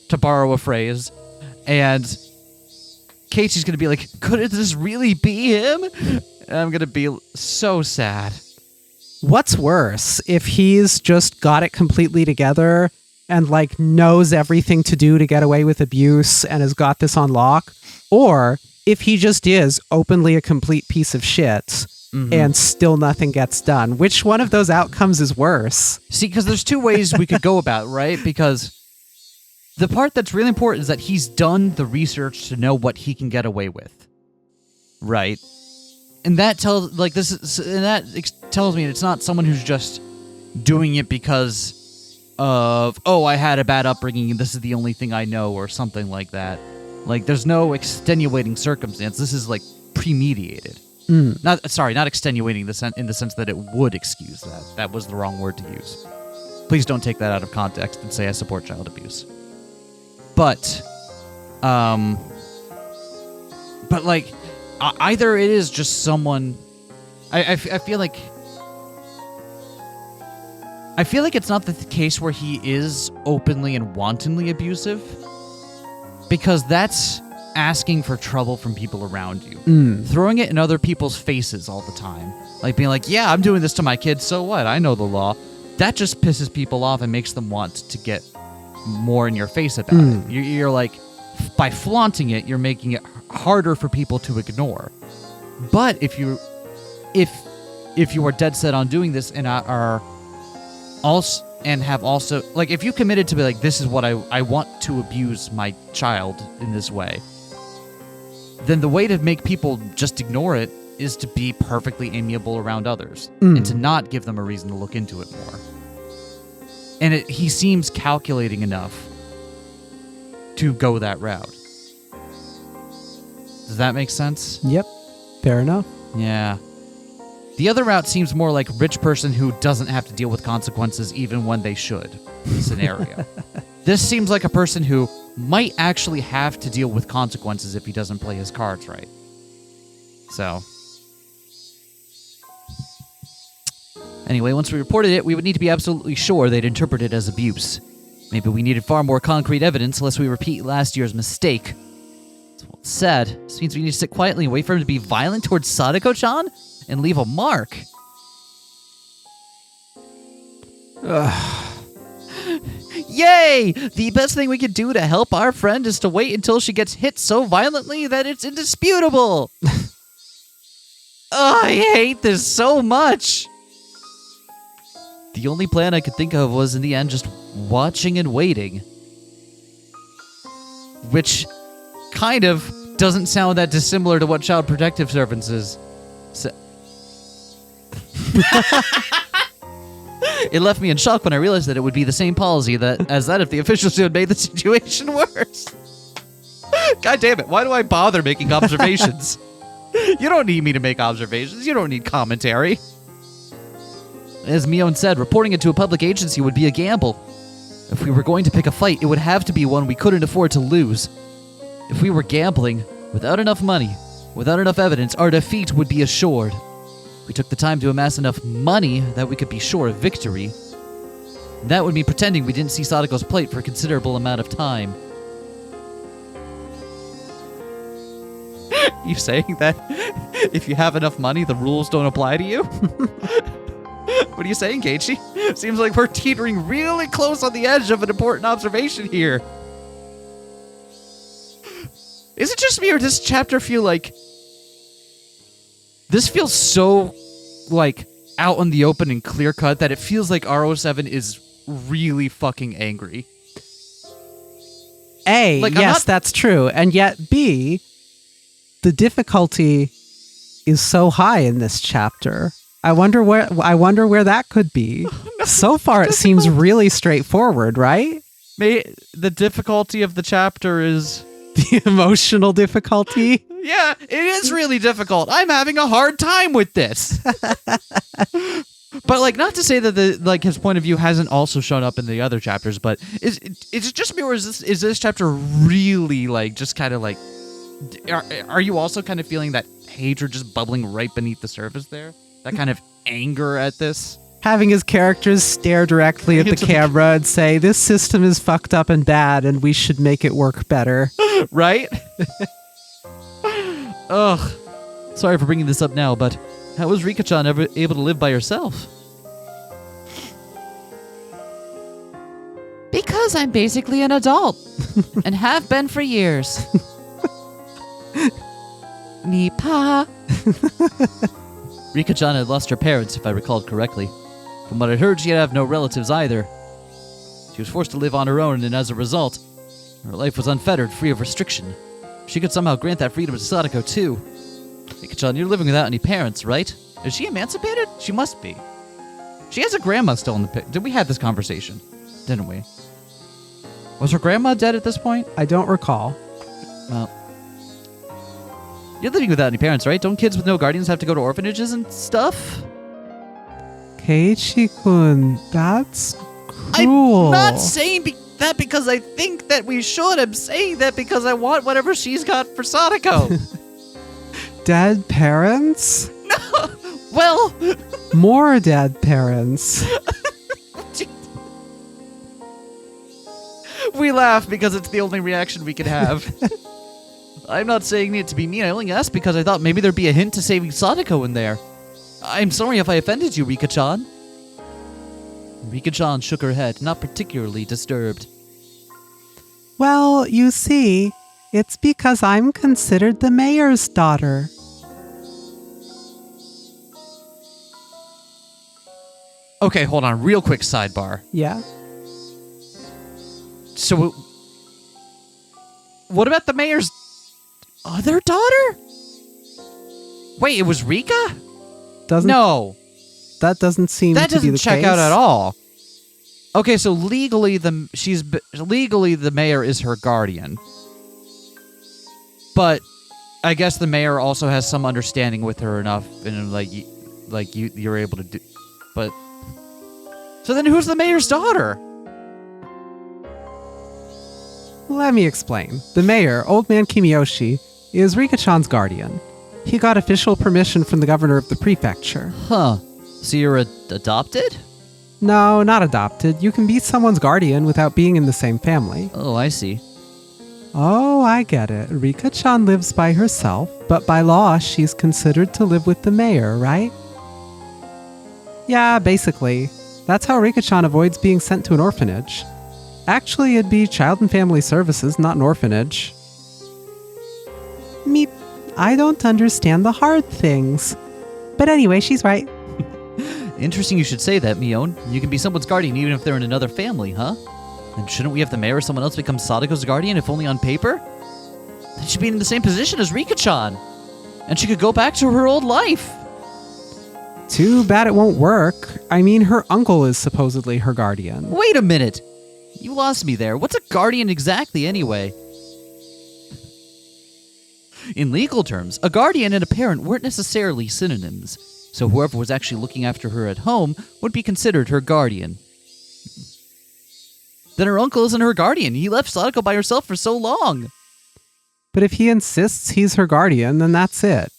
To borrow a phrase. And Keiichi's gonna be like, could this really be him? And I'm gonna be so sad. What's worse, if he's just got it completely together and like knows everything to do to get away with abuse and has got this on lock, or if he just is openly a complete piece of shit and still nothing gets done? Which one of those outcomes is worse? See, because there's two ways we could go about it, right? Because the part that's really important is that he's done the research to know what he can get away with, right? And that tells tells me it's not someone who's just doing it because of, oh, I had a bad upbringing and this is the only thing I know, or something like that. Like, there's no extenuating circumstance. This is like premeditated. Not extenuating in the sense that it would excuse that. That was the wrong word to use. Please don't take that out of context and say I support child abuse. But like, either it is just someone. I feel like it's not the case where he is openly and wantonly abusive, because that's asking for trouble from people around you. Throwing it in other people's faces all the time. Like being like, yeah, I'm doing this to my kids, so what? I know the law. That just pisses people off and makes them want to get more in your face about it. You're like, by flaunting it, you're making it harder for people to ignore. But if you are dead set on doing this and are also, and have also, like, if you committed to be like, this is what I want to abuse my child in this way, then the way to make people just ignore it is to be perfectly amiable around others and to not give them a reason to look into it more. And he seems calculating enough to go that route. Does that make sense? Yep. Fair enough. Yeah. The other route seems more like rich person who doesn't have to deal with consequences even when they should scenario. This seems like a person who might actually have to deal with consequences if he doesn't play his cards right. So. Anyway, once we reported it, we would need to be absolutely sure they'd interpret it as abuse. Maybe we needed far more concrete evidence lest we repeat last year's mistake. That's what it's said. This means we need to sit quietly and wait for him to be violent towards Sadako-chan and leave a mark. Yay! The best thing we could do to help our friend is to wait until she gets hit so violently that it's indisputable. I hate this so much. The only plan I could think of was, in the end, just watching and waiting. Which kind of doesn't sound that dissimilar to what Child Protective Services said. It left me in shock when I realized that it would be the same policy as that if the officials had made the situation worse. God damn it, why do I bother making observations? You don't need me to make observations. You don't need commentary. As Mion said, reporting it to a public agency would be a gamble. If we were going to pick a fight, it would have to be one we couldn't afford to lose. If we were gambling, without enough money, without enough evidence, our defeat would be assured. We took the time to amass enough money that we could be sure of victory. That would mean pretending we didn't see Sadako's plate for a considerable amount of time. You saying that if you have enough money, the rules don't apply to you? What are you saying, Keiichi? Seems like we're teetering really close on the edge of an important observation here. Is it just me, or does this chapter feel like... This feels so, like, out in the open and clear-cut that it feels like R07 is really fucking angry. A, like, yes, that's true. And yet, B, the difficulty is so high in this chapter. I wonder where that could be. So far, it seems really straightforward, right? The difficulty of the chapter is... The emotional difficulty? Yeah, it is really difficult. I'm having a hard time with this. But, like, not to say that his point of view hasn't also shown up in the other chapters, but is it just me, or is this chapter really, like, just kind of, like... Are you also kind of feeling that hatred just bubbling right beneath the surface there? that kind of anger at this. Having his characters stare directly at the camera and say, this system is fucked up and bad and we should make it work better. Right? Ugh. Sorry for bringing this up now, but how was Rika-chan ever able to live by herself? Because I'm basically an adult. And have been for years. Nipa. Rika-chan had lost her parents, if I recalled correctly. From what I heard, she had have no relatives either. She was forced to live on her own, and as a result, her life was unfettered, free of restriction. She could somehow grant that freedom to Sadako, too. Rika-chan, you're living without any parents, right? Is she emancipated? She must be. She has a grandma still in the picture. Did we have this conversation? Didn't we? Was her grandma dead at this point? I don't recall. Well, you're living without any parents, right? Don't kids with no guardians have to go to orphanages and stuff? Keiichi-kun, that's cruel. I'm not saying that because I think that we should. I'm saying that because I want whatever she's got for Sadako. Dead parents? No! Well... More dead parents. We laugh because it's the only reaction we can have. I'm not saying it to be mean. I only asked because I thought maybe there'd be a hint to saving Sadako in there. I'm sorry if I offended you, Rika-chan. Rika-chan shook her head, not particularly disturbed. Well, you see, it's because I'm considered the mayor's daughter. Okay, hold on. Real quick sidebar. Yeah? So, what about the mayor's other daughter? Wait, it was Rika? No. That doesn't seem that to be the doesn't check case. out at all. Okay, so legally the mayor is her guardian. But I guess the mayor also has some understanding with her enough, and you're able to do. But so then, who's the mayor's daughter? Let me explain. The mayor, Old Man Kimiyoshi, is Rika-chan's guardian. He got official permission from the governor of the prefecture. Huh. So you're adopted? No, not adopted. You can be someone's guardian without being in the same family. Oh, I see. Oh, I get it. Rika-chan lives by herself, but by law, she's considered to live with the mayor, right? Yeah, basically. That's how Rika-chan avoids being sent to an orphanage. Actually, it'd be Child and Family Services, not an orphanage. Meep. I don't understand the hard things. But anyway, she's right. Interesting you should say that, Mion. You can be someone's guardian even if they're in another family, huh? And shouldn't we have the mayor or someone else become Sadako's guardian, if only on paper? Then she'd be in the same position as Rika-chan. And she could go back to her old life. Too bad it won't work. I mean, her uncle is supposedly her guardian. Wait a minute. You lost me there. What's a guardian exactly, anyway? In legal terms, a guardian and a parent weren't necessarily synonyms, so whoever was actually looking after her at home would be considered her guardian. Then her uncle isn't her guardian. He left Sadako by herself for so long. But if he insists he's her guardian, then that's it.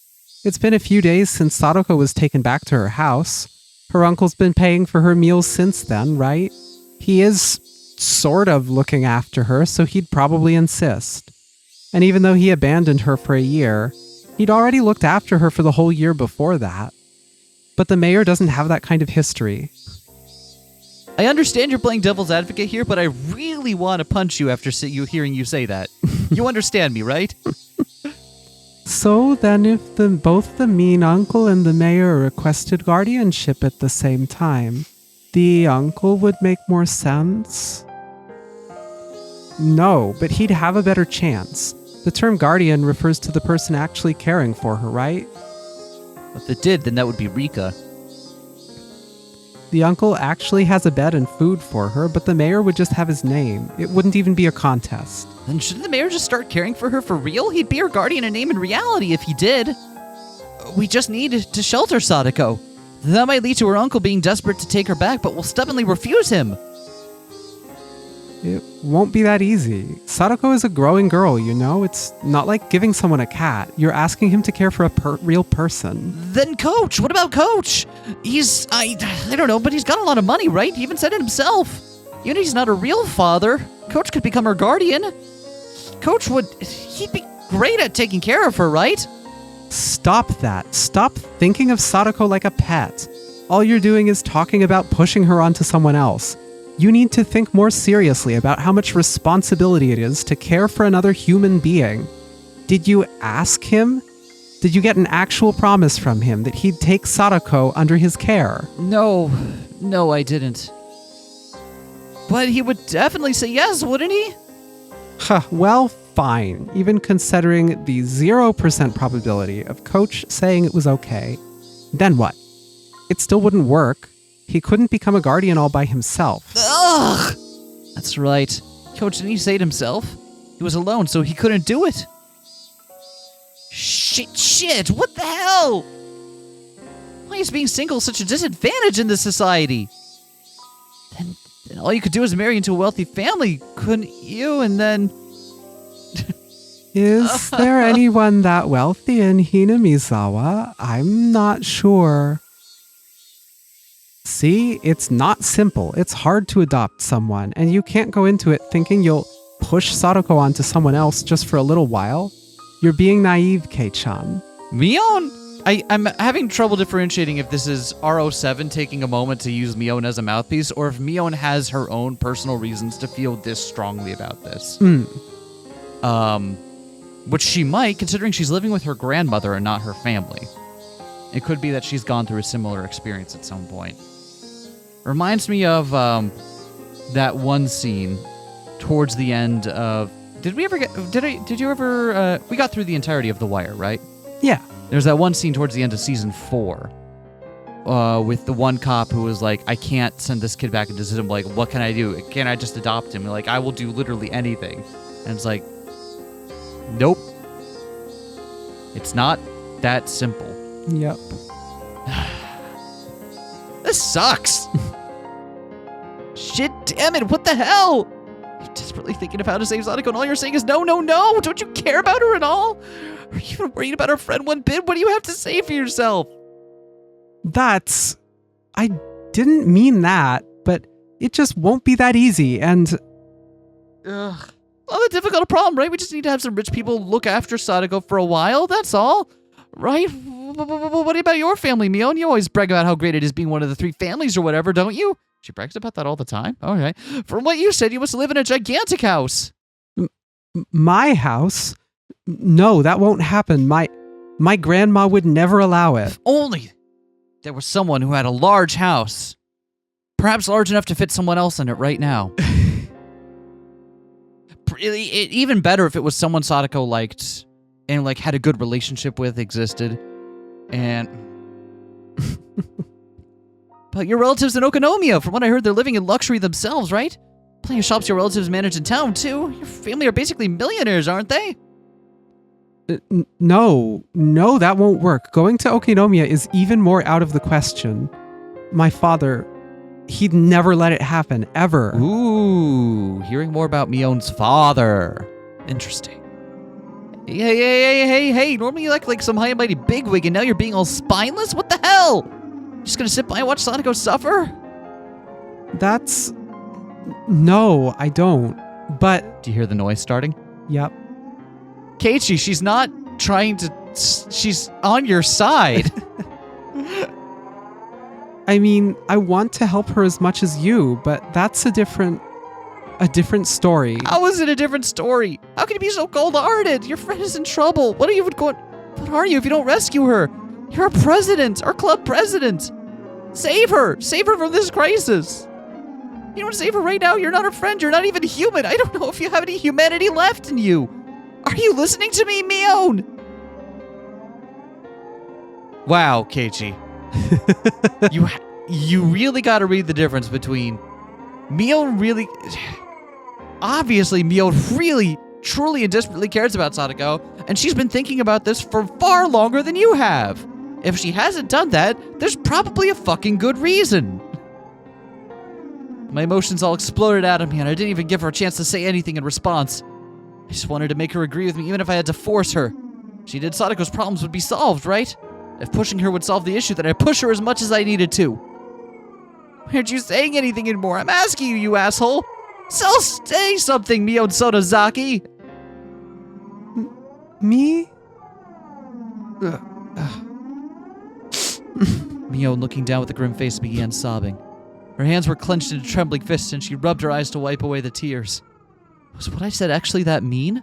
It's been a few days since Sadako was taken back to her house. Her uncle's been paying for her meals since then, right? He is sort of looking after her, so he'd probably insist. And even though he abandoned her for a year, he'd already looked after her for the whole year before that. But the mayor doesn't have that kind of history. I understand you're playing devil's advocate here, but I really want to punch you after hearing you say that. You understand me, right? So then if both the mean uncle and the mayor requested guardianship at the same time, the uncle would make more sense? No, but he'd have a better chance. The term guardian refers to the person actually caring for her, right? If it did, then that would be Rika. The uncle actually has a bed and food for her, but the mayor would just have his name. It wouldn't even be a contest. Then shouldn't the mayor just start caring for her for real? He'd be her guardian in name and reality if he did. We just need to shelter Sadako. That might lead to her uncle being desperate to take her back, but will stubbornly refuse him. It won't be that easy. Sadako is a growing girl, you know? It's not like giving someone a cat. You're asking him to care for a real person. Then Coach, what about Coach? I don't know, but he's got a lot of money, right? He even said it himself. Even if he's not a real father, Coach could become her guardian. He'd be great at taking care of her, right? Stop that. Stop thinking of Sadako like a pet. All you're doing is talking about pushing her onto someone else. You need to think more seriously about how much responsibility it is to care for another human being. Did you ask him? Did you get an actual promise from him that he'd take Sadako under his care? No, I didn't. But he would definitely say yes, wouldn't he? Well, fine. Even considering the 0% probability of Coach saying it was okay. Then what? It still wouldn't work. He couldn't become a guardian all by himself. Ugh! That's right. Coach, didn't he say it himself? He was alone, so he couldn't do it. Shit, what the hell? Why is being single such a disadvantage in this society? Then all you could do is marry into a wealthy family, couldn't you? And then... Is there anyone that wealthy in Hinamizawa? I'm not sure. See, it's not simple. It's hard to adopt someone, and you can't go into it thinking you'll push Sadako onto someone else just for a little while. You're being naive, Kei-chan. Mion? I'm having trouble differentiating if this is RO7 taking a moment to use Mion as a mouthpiece, or if Mion has her own personal reasons to feel this strongly about this. Which she might, considering she's living with her grandmother and not her family. It could be that she's gone through a similar experience at some point. Reminds me of that one scene towards the end of... Did you ever... we got through the entirety of The Wire, right? Yeah. There's that one scene towards the end of season 4 with the one cop who was like, I can't send this kid back into system. Like, what can I do? Can't I just adopt him? Like, I will do literally anything. And it's like, nope. It's not that simple. Yep. This sucks. Shit damn it, what the hell? You're desperately thinking of how to save Sadako and all you're saying is no. Don't you care about her at all? Are you even worried about her friend one bit? What do you have to say for yourself? I didn't mean that, but it just won't be that easy, and... Ugh. Not a difficult problem, right? We just need to have some rich people look after Sadako for a while, that's all. Right? What about your family, Mion? You always brag about how great it is being one of the 3 families or whatever, don't you? She brags about that all the time? Okay. From what you said, you must live in a gigantic house. My house? No, that won't happen. My grandma would never allow it. If only there was someone who had a large house. Perhaps large enough to fit someone else in it right now. Even better if it was someone Sadako liked and like had a good relationship with, existed. And... But your relatives in Okonomiya, from what I heard, they're living in luxury themselves, right? Plenty of shops your relatives manage in town, too. Your family are basically millionaires, aren't they? No, that won't work. Going to Okonomiya is even more out of the question. My father, he'd never let it happen, ever. Ooh, hearing more about Mion's father. Interesting. Hey, normally you act like some high and mighty bigwig, and now you're being all spineless? What the hell? Just gonna sit by and watch Sadako suffer? No, I don't. But... Do you hear the noise starting? Yep. Keiichi, she's not trying to... She's on your side. I mean, I want to help her as much as you, but that's a different story. How is it a different story? How can you be so cold-hearted? Your friend is in trouble. What are you if you don't rescue her? You're our president, our club president. Save her from this crisis. You don't save her right now. You're not her friend. You're not even human. I don't know if you have any humanity left in you. Are you listening to me, Mion? Wow, Keiichi. You really got to read the difference between Mion really... Obviously, Mion really, truly, and desperately cares about Sadako, and she's been thinking about this for far longer than you have. If she hasn't done that, there's probably a fucking good reason. My emotions all exploded out of me, and I didn't even give her a chance to say anything in response. I just wanted to make her agree with me, even if I had to force her. If she did, Sadako's problems would be solved, right? If pushing her would solve the issue, then I'd push her as much as I needed to. Why aren't you saying anything anymore? I'm asking you, you asshole! So say something, Mio Sodozaki! Me? Mio, looking down with a grim face, began sobbing. Her hands were clenched into trembling fists, and she rubbed her eyes to wipe away the tears. Was what I said actually that mean?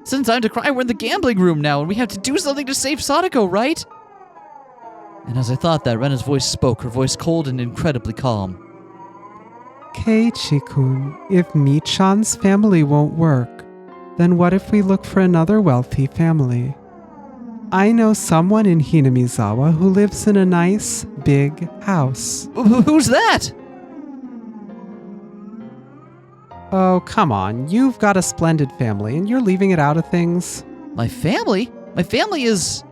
Since I'm decry, we're in the gambling room now, and we have to do something to save Sadako, right? And as I thought that, Rena's voice spoke, her voice cold and incredibly calm. Keiichi-kun, if Michan's family won't work, then what if we look for another wealthy family? I know someone in Hinamizawa who lives in a nice, big house. Who's that? Oh, come on. You've got a splendid family, and you're leaving it out of things. My family? My family is...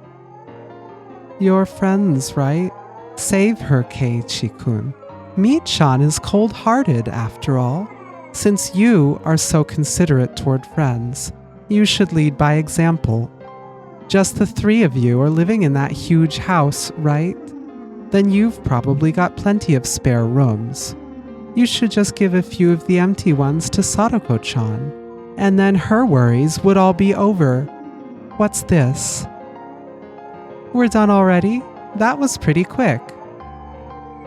Your friends, right? Save her, Keiichi-kun. Michan is cold-hearted, after all. Since you are so considerate toward friends, you should lead by example. Just the three of you are living in that huge house, right? Then you've probably got plenty of spare rooms. You should just give a few of the empty ones to Sadako-chan, and then her worries would all be over. What's this? We're done already? That was pretty quick.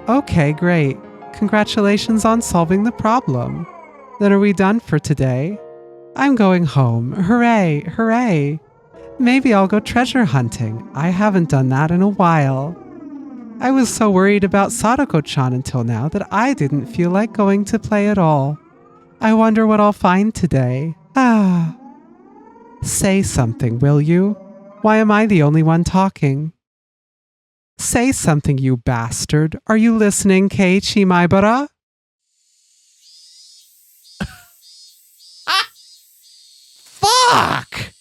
Okay, great. Congratulations on solving the problem. Then are we done for today? I'm going home. Hooray, hooray. Maybe I'll go treasure hunting. I haven't done that in a while. I was so worried about Sadako-chan until now that I didn't feel like going to play at all. I wonder what I'll find today. Ah. Say something, will you? Why am I the only one talking? Say something, you bastard. Are you listening, Keiichi Maebara? Fuck!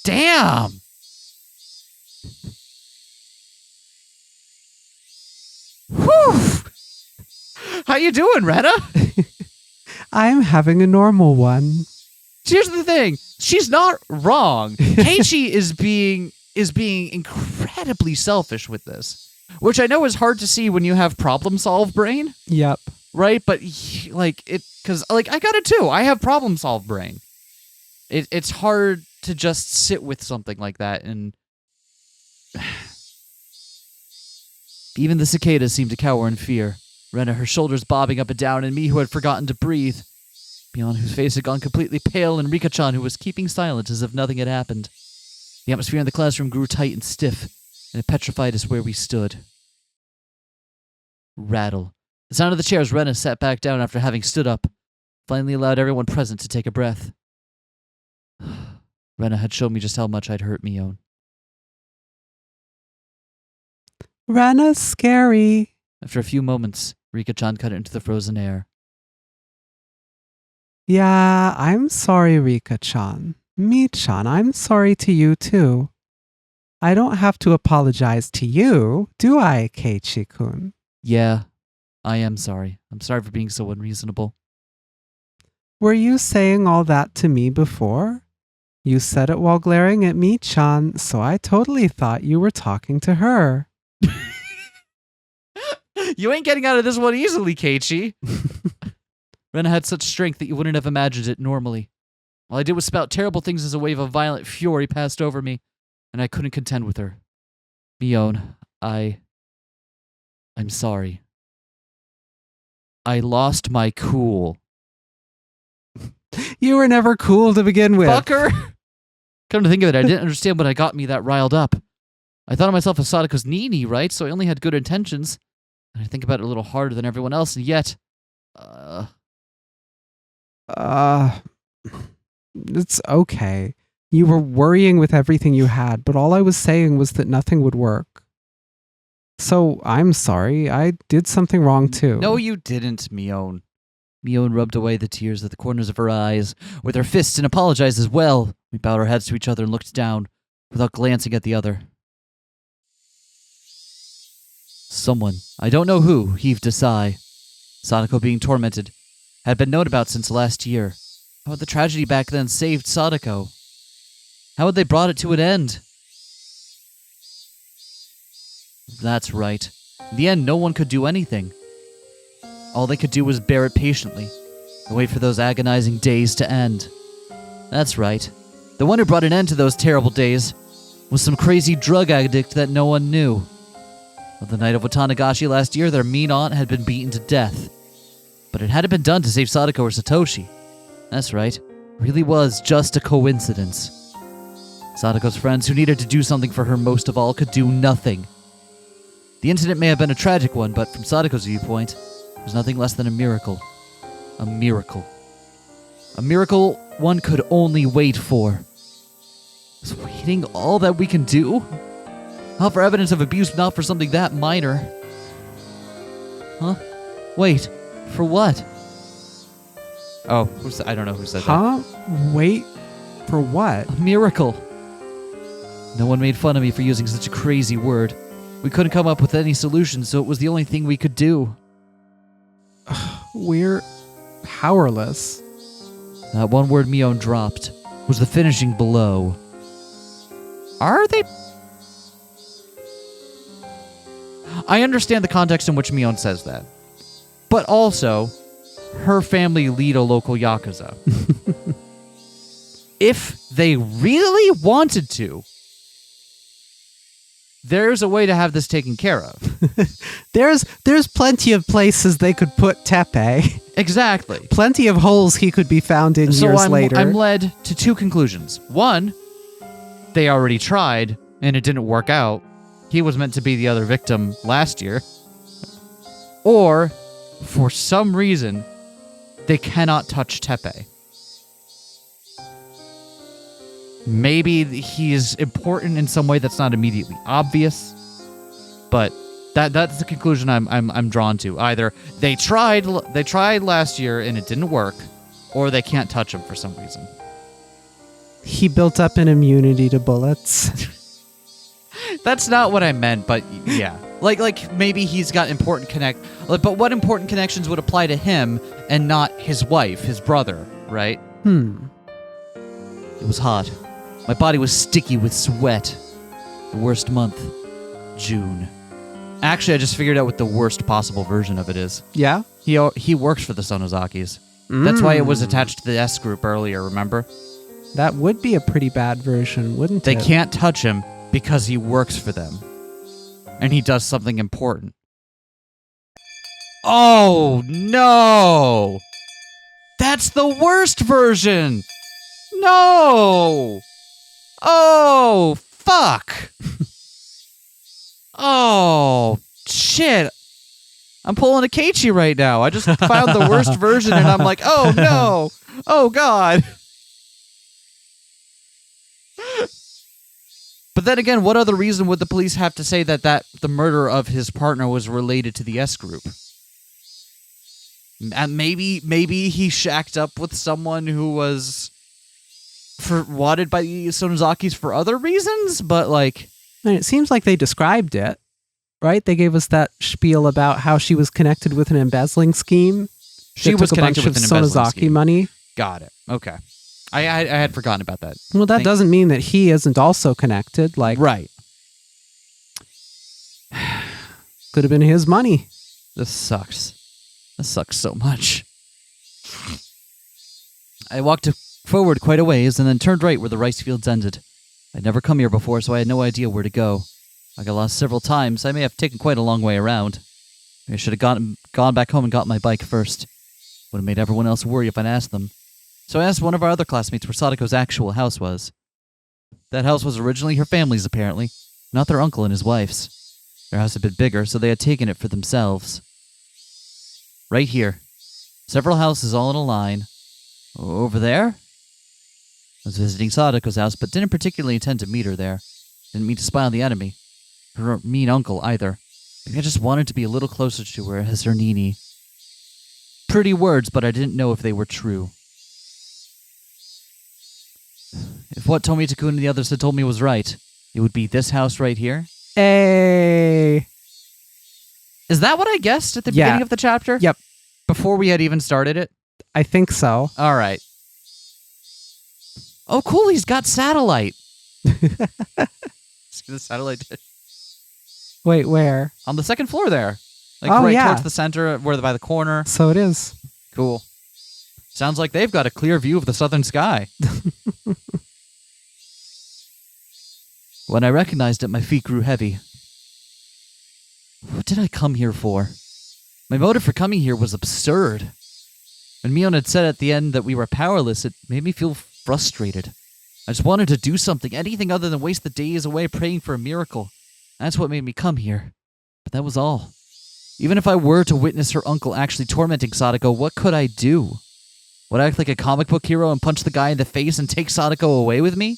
Damn! Whew! How you doing, Rena? I'm having a normal one. Here's the thing. She's not wrong. Keiichi is being incredibly selfish with this, which I know is hard to see when you have problem solve brain. Yep. Right? But because I got it too. I have problem solve brain. It's hard to just sit with something like that, and even the cicadas seemed to cower in fear. Rena, her shoulders bobbing up and down, and me, who had forgotten to breathe. Beyond, whose face had gone completely pale, and Rika-chan, who was keeping silent as if nothing had happened. The atmosphere in the classroom grew tight and stiff, and it petrified us where we stood. Rattle. The sound of the chairs. Rena sat back down after having stood up, finally allowed everyone present to take a breath. Rena had shown me just how much I'd hurt Mion. Rena's scary. After a few moments, Rika-chan cut it into the frozen air. Yeah, I'm sorry, Rika-chan. Mi-chan, I'm sorry to you too. I don't have to apologize to you, do I, Keiichi-kun? Yeah, I am sorry. I'm sorry for being so unreasonable. Were you saying all that to me before? You said it while glaring at Mi-chan, so I totally thought you were talking to her. You ain't getting out of this one easily, Keiichi. Rena had such strength that you wouldn't have imagined it normally. All I did was spout terrible things as a wave of violent fury passed over me, and I couldn't contend with her. Mion, I'm sorry. I lost my cool. You were never cool to begin with. Fucker! Come to think of it, I didn't understand what got me that riled up. I thought of myself as Sadako's Nini, right? So I only had good intentions. And I think about it a little harder than everyone else, and yet... It's okay. You were worrying with everything you had, but all I was saying was that nothing would work. So, I'm sorry. I did something wrong too. No, you didn't, Mion. Mion rubbed away the tears at the corners of her eyes with her fists and apologized as well. We bowed our heads to each other and looked down, without glancing at the other. Someone, I don't know who, heaved a sigh. Sadako being tormented had been known about since last year. How had the tragedy back then saved Sadako? How had they brought it to an end? That's right. In the end, no one could do anything. All they could do was bear it patiently and wait for those agonizing days to end. That's right. The one who brought an end to those terrible days was some crazy drug addict that no one knew. On the night of Watanagashi last year, their mean aunt had been beaten to death. But it hadn't been done to save Sadako or Satoshi. That's right. It really was just a coincidence. Sadako's friends, who needed to do something for her most of all, could do nothing. The incident may have been a tragic one, but from Sadako's viewpoint, it was nothing less than a miracle. A miracle. A miracle one could only wait for. Is waiting all that we can do? Not for evidence of abuse, not for something that minor. Huh? Wait, for what? Oh, I don't know who said that. Huh? Wait, for what? A miracle. No one made fun of me for using such a crazy word. We couldn't come up with any solution, so it was the only thing we could do. We're powerless. That one word Mion dropped was the finishing blow. Are they? I understand the context in which Mion says that. But also, her family lead a local Yakuza. If they really wanted to, there's a way to have this taken care of. There's plenty of places they could put Tepe. Exactly. Plenty of holes he could be found in years later. I'm led to two conclusions. One, they already tried, and it didn't work out. He was meant to be the other victim last year. Or, for some reason, they cannot touch Tepe. Maybe he is important in some way that's not immediately obvious, but that's the conclusion I'm drawn to. Either they tried last year and it didn't work, or they can't touch him for some reason. He built up an immunity to bullets. That's not what I meant, but yeah. Like maybe he's got important but what important connections would apply to him and not his wife, his brother, right? It was hot. My body was sticky with sweat. The worst month, June. Actually, I just figured out what the worst possible version of it is. Yeah? He works for the Sonozakis. That's why it was attached to the S group earlier, remember? That would be a pretty bad version, wouldn't They it? can't touch him because he works for them. And he does something important. Oh, no! That's the worst version! No! Oh, fuck! Oh, shit. I'm pulling a Keiichi right now. I just found the worst version and I'm like, oh no! Oh god! But then again, what other reason would the police have to say that the murder of his partner was related to the S group? And maybe he shacked up with someone who was wanted by the Sonozakis for other reasons, but like... And it seems like they described it, right? They gave us that spiel about how she was connected with an embezzling scheme. She was connected with an embezzling Sonozaki scheme. money. Got it. Okay. I had forgotten about that. Well, that doesn't mean that he isn't also connected. Like, right. Could have been his money. This sucks. This sucks so much. I walked forward quite a ways and then turned right where the rice fields ended. I'd never come here before, so I had no idea where to go. I got lost several times. I may have taken quite a long way around. I should have gone back home and got my bike first. Would have made everyone else worry if I'd asked them. So I asked one of our other classmates where Sadako's actual house was. That house was originally her family's, apparently, not their uncle and his wife's. Their house had been bigger, so they had taken it for themselves. Right here. Several houses all in a line. Over there? I was visiting Sadako's house, but didn't particularly intend to meet her there. Didn't mean to spy on the enemy. Her mean uncle, either. Maybe I just wanted to be a little closer to her as her Nini. Pretty words, but I didn't know if they were true. If what Tomi Takun and the others had told me was right, it would be this house right here. Hey. Is that what I guessed at the Yeah. beginning of the chapter? Yep. Before we had even started it? I think so. All right. Oh, cool. He's got satellite. See the satellite dish? Wait, where? On the second floor there. Like Oh, right yeah. towards the center, by the corner. So it is. Cool. Sounds like they've got a clear view of the southern sky. When I recognized it, my feet grew heavy. What did I come here for? My motive for coming here was absurd. When Mion had said at the end that we were powerless, it made me feel frustrated. I just wanted to do something, anything other than waste the days away praying for a miracle. That's what made me come here. But that was all. Even if I were to witness her uncle actually tormenting Sadako, what could I do? Would I act like a comic book hero and punch the guy in the face and take Sadako away with me?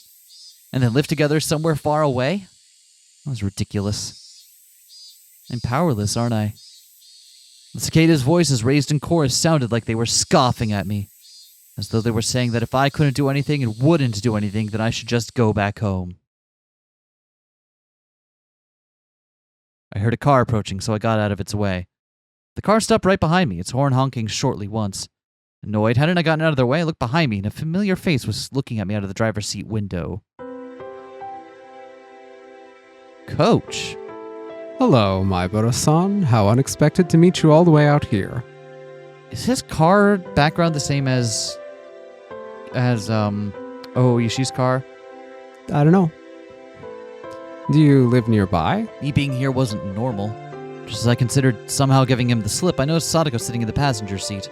And then live together somewhere far away? That was ridiculous. I'm powerless, aren't I? The cicadas' voices raised in chorus sounded like they were scoffing at me, as though they were saying that if I couldn't do anything and wouldn't do anything, then I should just go back home. I heard a car approaching, so I got out of its way. The car stopped right behind me, its horn honking shortly once. Annoyed, hadn't I gotten out of their way, I looked behind me, and a familiar face was looking at me out of the driver's seat window. Coach. Hello, Maebara-san. How unexpected to meet you all the way out here. Is his car background the same as Yishi's car? I don't know. Do you live nearby? Me being here wasn't normal. Just as I considered somehow giving him the slip, I noticed Sadako sitting in the passenger seat.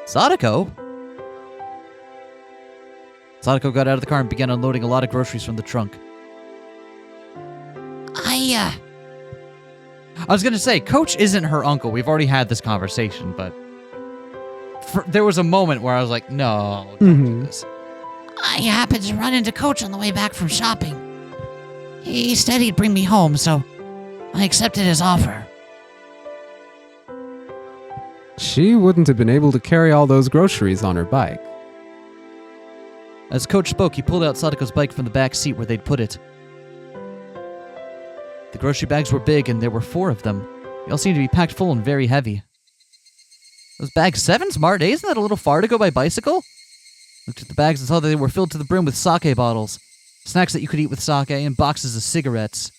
Sadako? Sadako got out of the car and began unloading a lot of groceries from the trunk. I was going to say, Coach isn't her uncle. We've already had this conversation, but there was a moment where I was like, no, don't do this. I happened to run into Coach on the way back from shopping. He said he'd bring me home, so I accepted his offer. She wouldn't have been able to carry all those groceries on her bike. As Coach spoke, he pulled out Sadako's bike from the back seat where they'd put it. The grocery bags were big, and there were 4 of them. They all seemed to be packed full and very heavy. Those bags 7 smart, eh? Isn't that a little far to go by bicycle? Looked at the bags and saw that they were filled to the brim with sake bottles, snacks that you could eat with sake, and boxes of cigarettes.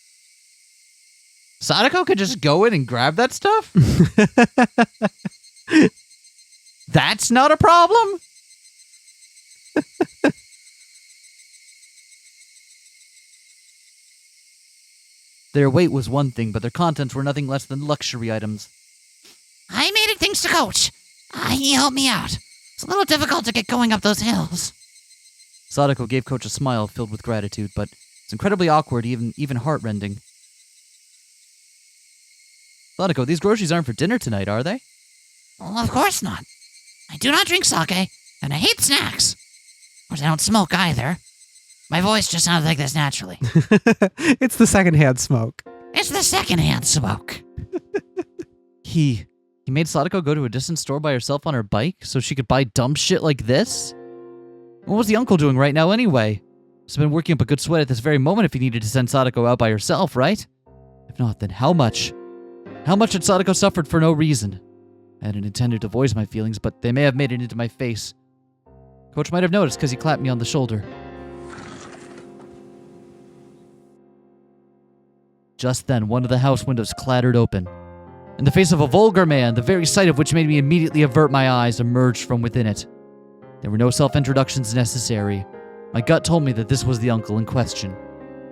Sadako could just go in and grab that stuff? That's not a problem? Their weight was one thing, but their contents were nothing less than luxury items. I made it thanks to Coach. He helped me out. It's a little difficult to get going up those hills. Sadako gave Coach a smile filled with gratitude, but it's incredibly awkward, even heart-rending. Sadako, these groceries aren't for dinner tonight, are they? Well, of course not. I do not drink sake, and I hate snacks. Of course, I don't smoke either. My voice just sounds like this naturally. It's the secondhand smoke. It's the secondhand smoke. He made Sadako go to a distant store by herself on her bike so she could buy dumb shit like this? What was the uncle doing right now anyway? He's been working up a good sweat at this very moment if he needed to send Sadako out by herself, right? If not, then how much? How much had Sadako suffered for no reason? I hadn't intended to voice my feelings, but they may have made it into my face. Coach might have noticed because he clapped me on the shoulder. Just then, one of the house windows clattered open. In the face of a vulgar man, the very sight of which made me immediately avert my eyes, emerged from within it. There were no self-introductions necessary. My gut told me that this was the uncle in question.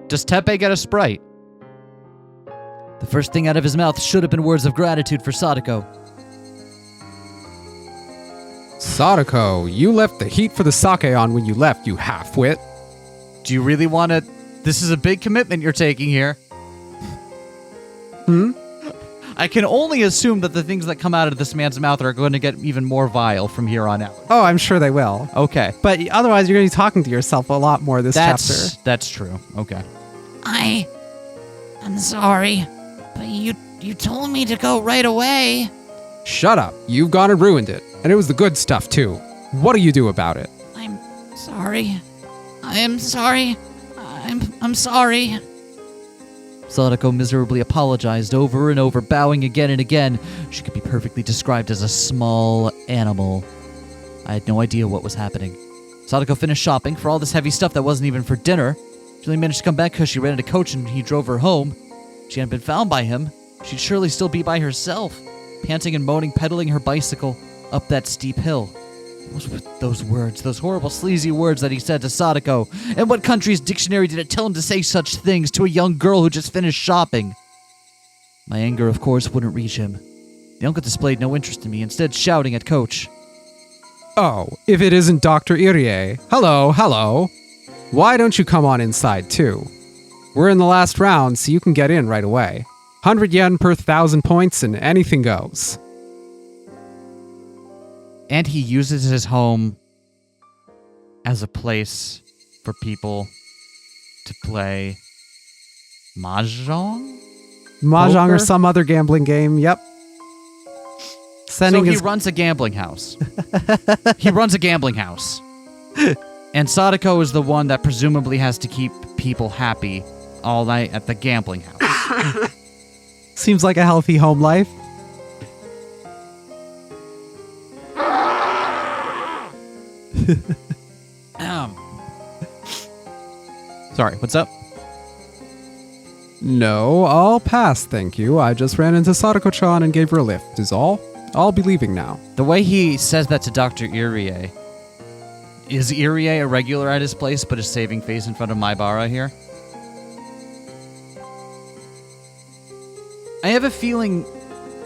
Does Teppei get a Sprite? The first thing out of his mouth should have been words of gratitude for Sadako. Sadako, you left the heat for the sake on when you left, you half-wit. Do you really want to... This is a big commitment you're taking here. I can only assume that the things that come out of this man's mouth are going to get even more vile from here on out. Oh, I'm sure they will. Okay. But otherwise, you're going to be talking to yourself a lot more this chapter. That's true. Okay. I'm sorry, but you told me to go right away. Shut up. You've gone and ruined it. And it was the good stuff, too. What do you do about it? I'm sorry. I'm sorry. I'm sorry. Sadako miserably apologized over and over, bowing again and again. She could be perfectly described as a small animal. I had no idea what was happening. Sadako finished shopping for all this heavy stuff that wasn't even for dinner. She only managed to come back because she ran into Coach and he drove her home. She hadn't been found by him. She'd surely still be by herself, panting and moaning, pedaling her bicycle up that steep hill. What was with those words, those horrible, sleazy words that he said to Sadako? And what country's dictionary did it tell him to say such things to a young girl who just finished shopping? My anger, of course, wouldn't reach him. The uncle displayed no interest in me, instead shouting at Coach. Oh, if it isn't Dr. Irie. Hello. Why don't you come on inside, too? We're in the last round, so you can get in right away. 100 yen per 1,000 points and anything goes. And he uses his home as a place for people to play mahjong? Mahjong Poker? or some other gambling game, yep. So he runs a gambling house. He runs a gambling house. And Sadako is the one that presumably has to keep people happy all night at the gambling house. Seems like a healthy home life. Sorry, what's up? No, I'll pass, thank you. I just ran into Sadako-chan and gave her a lift, is all. I'll be leaving now. The way he says that to Dr. Irie, is Irie a regular at his place but is saving face in front of Maebara here? I have a feeling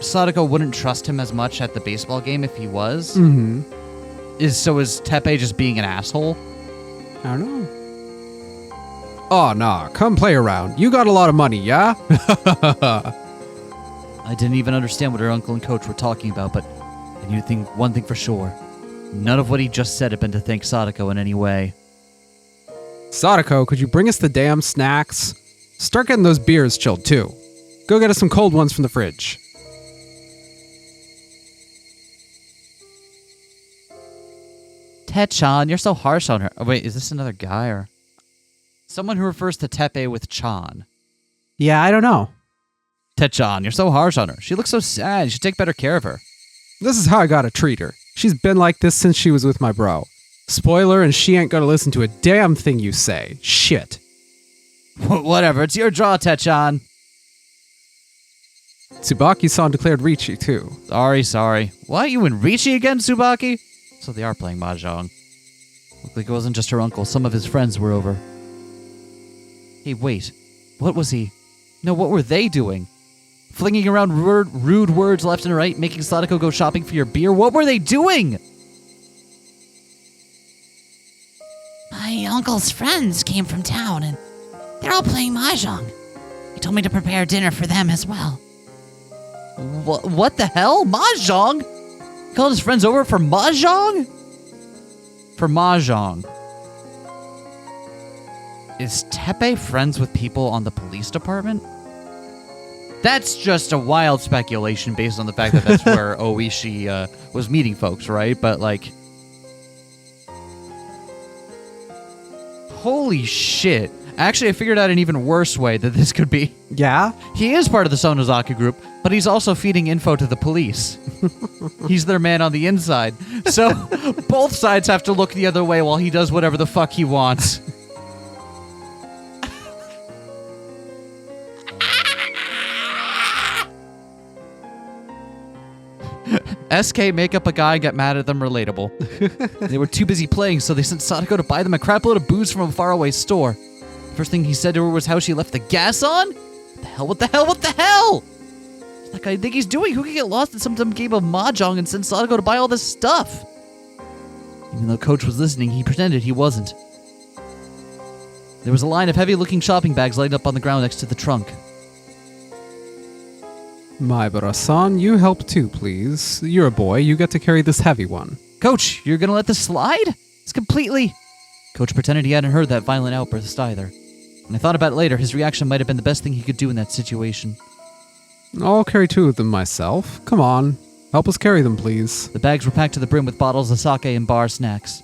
Sadako wouldn't trust him as much at the baseball game if he was. Mm-hmm. Is Teppei just being an asshole? I don't know. Oh, nah, come play around. You got a lot of money, yeah? I didn't even understand what her uncle and Coach were talking about, but I knew one thing for sure. None of what he just said had been to thank Sadako in any way. Sadako, could you bring us the damn snacks? Start getting those beers chilled, too. Go get us some cold ones from the fridge. Te-chan, you're so harsh on her. Oh, wait, is this another guy or... Someone who refers to Teppei with Chan. Yeah, I don't know. Te-chan, you're so harsh on her. She looks so sad. You should take better care of her. This is how I gotta treat her. She's been like this since she was with my bro. Spoiler, and she ain't gonna listen to a damn thing you say. Shit. Whatever, it's your draw, Te-chan. Tsubaki-san declared Richi, too. Sorry. What, you and Richi again, Tsubaki? So they are playing mahjong. Looked like it wasn't just her uncle. Some of his friends were over. Hey, wait. What was he? No, what were they doing? Flinging around rude words left and right, making Sadako go shopping for your beer? What were they doing? My uncle's friends came from town, and they're all playing mahjong. He told me to prepare dinner for them as well. What the hell? Mahjong? He called his friends over for mahjong? For mahjong. Is Teppei friends with people on the police department? That's just a wild speculation based on the fact that that's where Oishi was meeting folks, right? But, like... Holy shit. Actually, I figured out an even worse way that this could be. Yeah? He is part of the Sonozaki group, but he's also feeding info to the police. He's their man on the inside. So, both sides have to look the other way while he does whatever the fuck he wants. SK make up a guy and get mad at them. Relatable. They were too busy playing, so they sent Sadako to buy them a crap load of booze from a faraway store. First thing he said to her was how she left the gas on? What the hell? What's that guy think he's doing? Who could get lost in some dumb game of mahjong and send Sadako to buy all this stuff? Even though Coach was listening, he pretended he wasn't. There was a line of heavy-looking shopping bags lined up on the ground next to the trunk. Maebara-san, you help too, please. You're a boy, you get to carry this heavy one. Coach, you're gonna let this slide? It's completely... Coach pretended he hadn't heard that violent outburst either. When I thought about it later, his reaction might have been the best thing he could do in that situation. I'll carry 2 of them myself. Come on, help us carry them, please. The bags were packed to the brim with bottles of sake and bar snacks.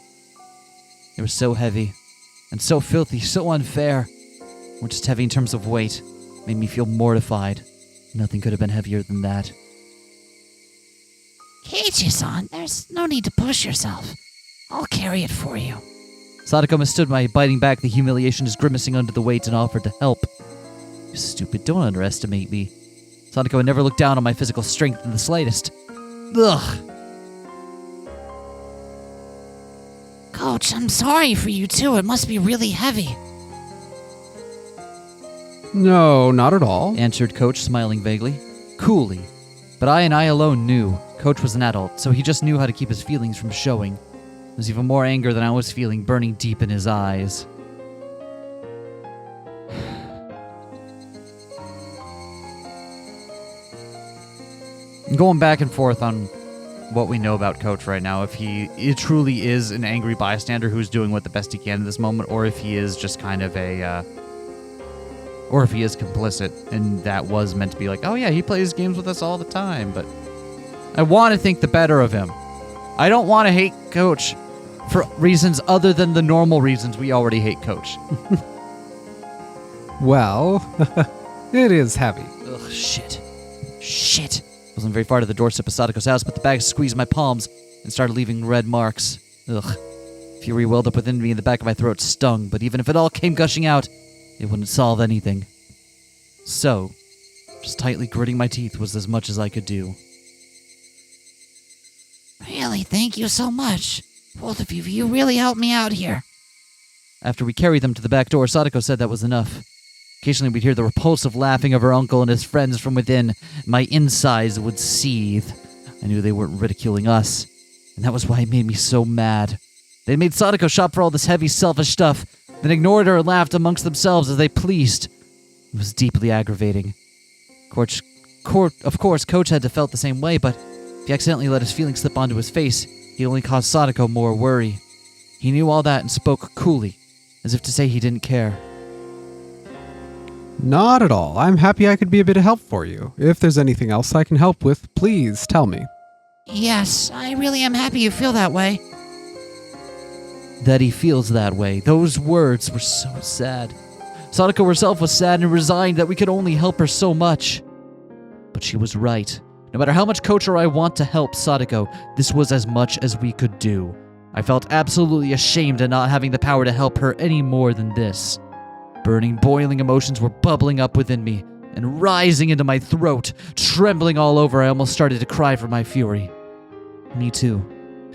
They were so heavy, and so filthy, so unfair. Or just heavy in terms of weight. Made me feel mortified. Nothing could have been heavier than that. Keiichi-san, there's no need to push yourself. I'll carry it for you. Sadako mistook my biting back the humiliation as grimacing under the weight and offered to help. You stupid, don't underestimate me. Sadako had never looked down on my physical strength in the slightest. Ugh. Coach, I'm sorry for you too. It must be really heavy. No, not at all. Answered Coach, smiling vaguely. Coolly. But I alone knew. Coach was an adult, so he just knew how to keep his feelings from showing. There was even more anger than I was feeling burning deep in his eyes. Going back and forth on what we know about Coach right now, if he truly is an angry bystander who's doing what the best he can in this moment, or if he is just kind of or if he is complicit, and that was meant to be like, oh yeah, he plays games with us all the time, but I want to think the better of him. I don't want to hate Coach for reasons other than the normal reasons we already hate Coach. Well, it is heavy. Ugh, shit. Shit. Wasn't very far to the doorstep of Sadako's house, but the bag squeezed my palms and started leaving red marks. Ugh. Fury welled up within me and the back of my throat stung, but even if it all came gushing out, it wouldn't solve anything. So, just tightly gritting my teeth was as much as I could do. Really, thank you so much. Both of you, you really helped me out here. After we carried them to the back door, Sadako said that was enough. Occasionally we'd hear the repulsive laughing of her uncle and his friends from within. My insides would seethe. I knew they weren't ridiculing us, and that was why it made me so mad. They made Sadako shop for all this heavy, selfish stuff, then ignored her and laughed amongst themselves as they pleased. It was deeply aggravating. Of course, Coach had to felt the same way, but if he accidentally let his feelings slip onto his face, he only caused Sadako more worry. He knew all that and spoke coolly, as if to say he didn't care. Not at all. I'm happy I could be a bit of help for you. If there's anything else I can help with, please tell me. Yes, I really am happy you feel that way. That he feels that way. Those words were so sad. Sadako herself was sad and resigned that we could only help her so much. But she was right. No matter how much Coach or I want to help Sadako, this was as much as we could do. I felt absolutely ashamed at not having the power to help her any more than this. Burning, boiling emotions were bubbling up within me and rising into my throat. Trembling all over, I almost started to cry from my fury. Me too.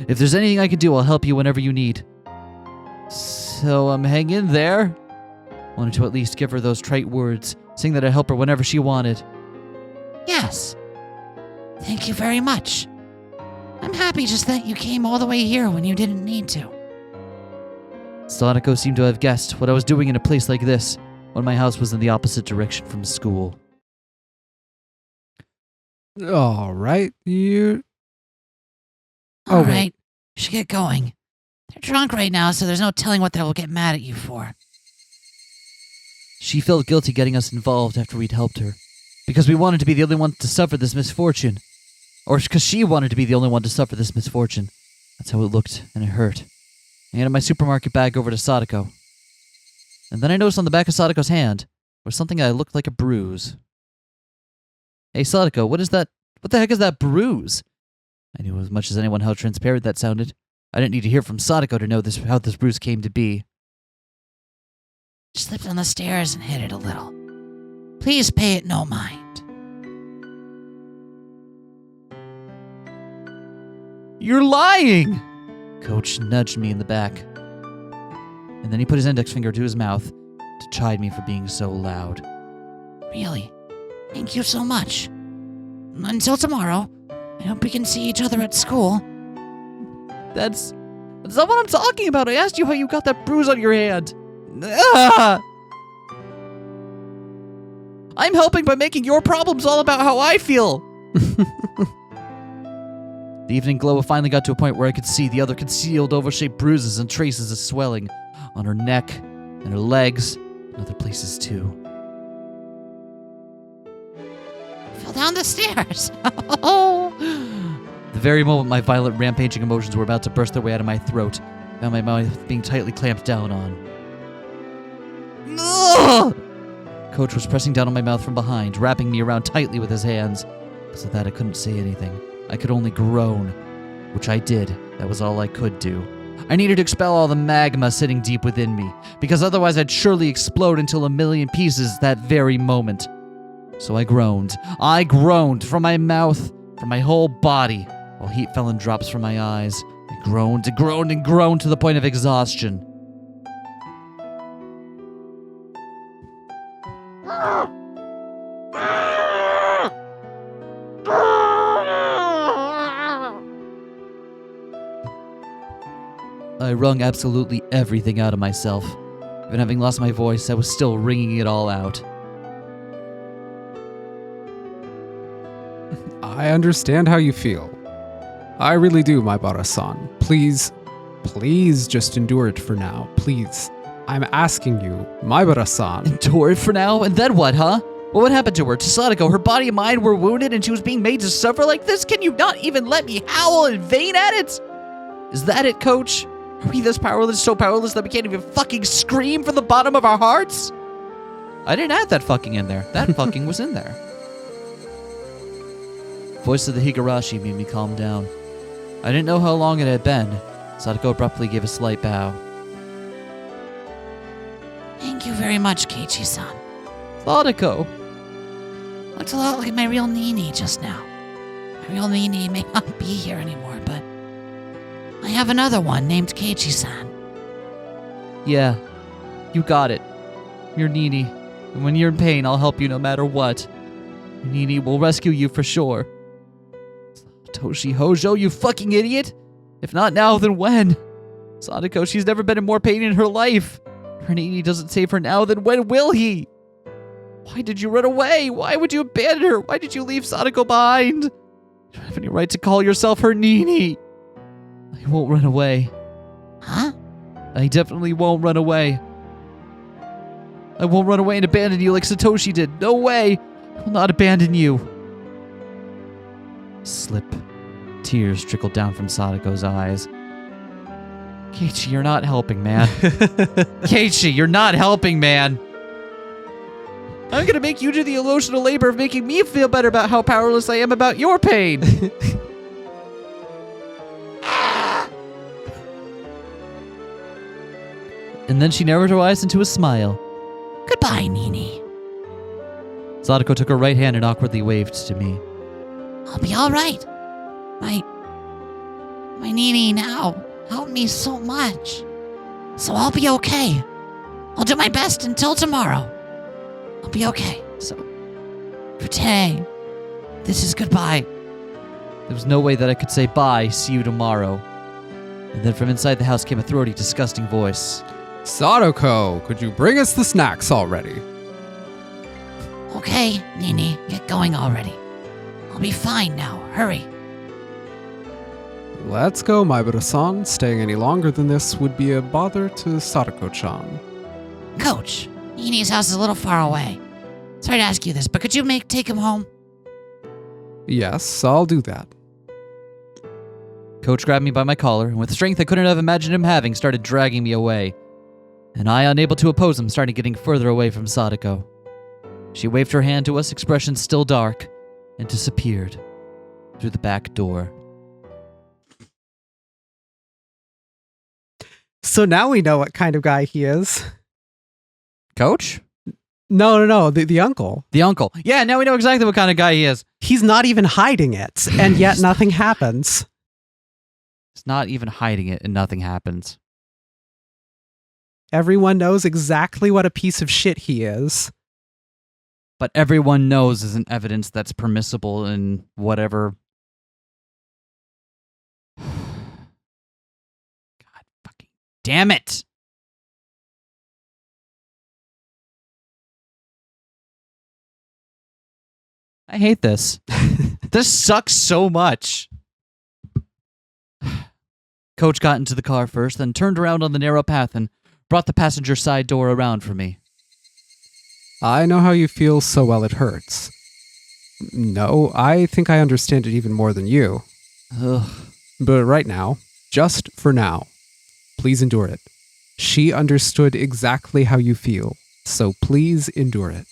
If there's anything I can do, I'll help you whenever you need. So, hang in there. Wanted to at least give her those trite words, saying that I'd help her whenever she wanted. Yes. Thank you very much. I'm happy just that you came all the way here when you didn't need to. Sadako seemed to have guessed what I was doing in a place like this, when my house was in the opposite direction from school. All right, you... All right, you should get going. They're drunk right now, so there's no telling what they will get mad at you for. She felt guilty getting us involved after we'd helped her, because we wanted to be the only one to suffer this misfortune. Or because she wanted to be the only one to suffer this misfortune. That's how it looked, and it hurt. I handed my supermarket bag over to Sadako. And then I noticed on the back of Sadako's hand was something that looked like a bruise. Hey Sadako, what is that? What the heck is that bruise? I knew as much as anyone how transparent that sounded. I didn't need to hear from Sadako to know how this bruise came to be. Slipped on the stairs and hit it a little. Please pay it no mind. You're lying! Coach nudged me in the back. And then he put his index finger to his mouth to chide me for being so loud. Really? Thank you so much. Until tomorrow, I hope we can see each other at school. That's not what I'm talking about. I asked you how you got that bruise on your hand. Ah! I'm helping by making your problems all about how I feel. The evening glow finally got to a point where I could see the other concealed oval-shaped bruises and traces of swelling on her neck and her legs and other places too. Fell down the stairs. The very moment my violent, rampaging emotions were about to burst their way out of my throat, I found my mouth being tightly clamped down on. Ugh! Coach was pressing down on my mouth from behind, wrapping me around tightly with his hands, so that I couldn't say anything. I could only groan, which I did. That was all I could do. I needed to expel all the magma sitting deep within me, because otherwise I'd surely explode into a million pieces that very moment. So I groaned. I groaned from my mouth, from my whole body, while heat fell in drops from my eyes. I groaned and groaned and groaned to the point of exhaustion. I wrung absolutely everything out of myself. Even having lost my voice, I was still wringing it all out. I understand how you feel. I really do, Maebara-san. Please just endure it for now. Please. I'm asking you, Maebara-san. Endure it for now? And then what, huh? What would happen to her? To Sadako, her body and mind were wounded and she was being made to suffer like this? Can you not even let me howl in vain at it? Is that it, Coach? Are we this powerless, so powerless that we can't even fucking scream from the bottom of our hearts? I didn't add that fucking in there. That fucking was in there. Voice of the Higurashi made me calm down. I didn't know how long it had been. Sadako abruptly gave a slight bow. Thank you very much, Keiichi-san. Sadako! Looked a lot like my real Nini just now. My real Nini may not be here anymore, but I have another one named Keiichi-san. Yeah, you got it. You're Nini. And when you're in pain, I'll help you no matter what. Nini will rescue you for sure. Toshi Hojo, you fucking idiot! If not now, then when? Sadako, she's never been in more pain in her life. Her Nini doesn't save her now, then when will he? Why did you run away? Why would you abandon her? Why did you leave Sadako behind? You don't have any right to call yourself her Nini. I won't run away. Huh? I definitely won't run away. I won't run away and abandon you like Satoshi did. No way! I will not abandon you. Slip. Tears trickled down from Sadako's eyes. Keiichi, you're not helping, man. Keiichi, you're not helping, man. I'm gonna make you do the emotional labor of making me feel better about how powerless I am about your pain. And then she narrowed her eyes into a smile. Goodbye, Nini. Sadako took her right hand and awkwardly waved to me. I'll be all right. My Nini now helped me so much. So I'll be okay. I'll do my best until tomorrow. I'll be okay. So, for today, this is goodbye. There was no way that I could say bye, see you tomorrow. And then from inside the house came a throaty, disgusting voice. Sadako, could you bring us the snacks already? Okay, Nini, get going already. I'll be fine now. Hurry. Let's go, Maebara-san. Staying any longer than this would be a bother to Sadako-chan. Coach, Nini's house is a little far away. Sorry to ask you this, but could you take him home? Yes, I'll do that. Coach grabbed me by my collar, and with strength I couldn't have imagined him having, started dragging me away. And I, unable to oppose him, started getting further away from Sadako. She waved her hand to us, expression still dark, and disappeared through the back door. So now we know what kind of guy he is. Coach? No, the uncle. The uncle. Yeah, now we know exactly what kind of guy he is. He's not even hiding it, and yet nothing happens. He's not even hiding it, and nothing happens. Everyone knows exactly what a piece of shit he is. But everyone knows isn't evidence that's permissible in whatever. God fucking damn it! I hate this. This sucks so much. Coach got into the car first, then turned around on the narrow path and brought the passenger side door around for me. I know how you feel so well it hurts. No, I think I understand it even more than you. Ugh. But right now, just for now, please endure it. She understood exactly how you feel, so please endure it.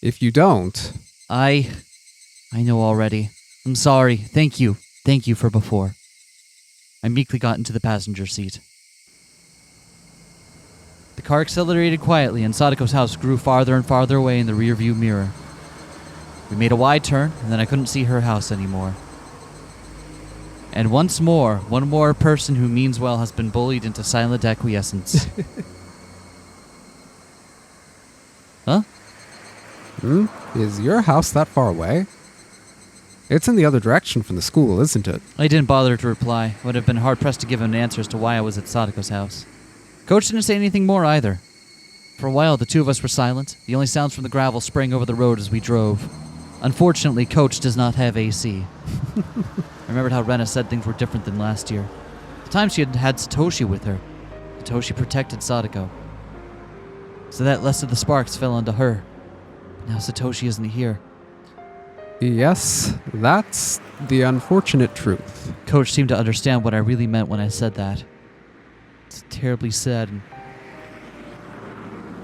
If you don't, I know already. I'm sorry. Thank you. Thank you for before. I meekly got into the passenger seat. The car accelerated quietly, and Sadako's house grew farther and farther away in the rearview mirror. We made a wide turn, and then I couldn't see her house anymore. And once more, one more person who means well has been bullied into silent acquiescence. Huh? Is your house that far away? It's in the other direction from the school, isn't it? I didn't bother to reply. I would have been hard-pressed to give him an answer as to why I was at Sadako's house. Coach didn't say anything more either. For a while, the two of us were silent. The only sounds from the gravel sprang over the road as we drove. Unfortunately, Coach does not have AC. I remembered how Rena said things were different than last year. The time she had Satoshi with her. Satoshi protected Sadako. So that less of the sparks fell onto her. Now Satoshi isn't here. Yes, that's the unfortunate truth. Coach seemed to understand what I really meant when I said that. It's terribly sad and...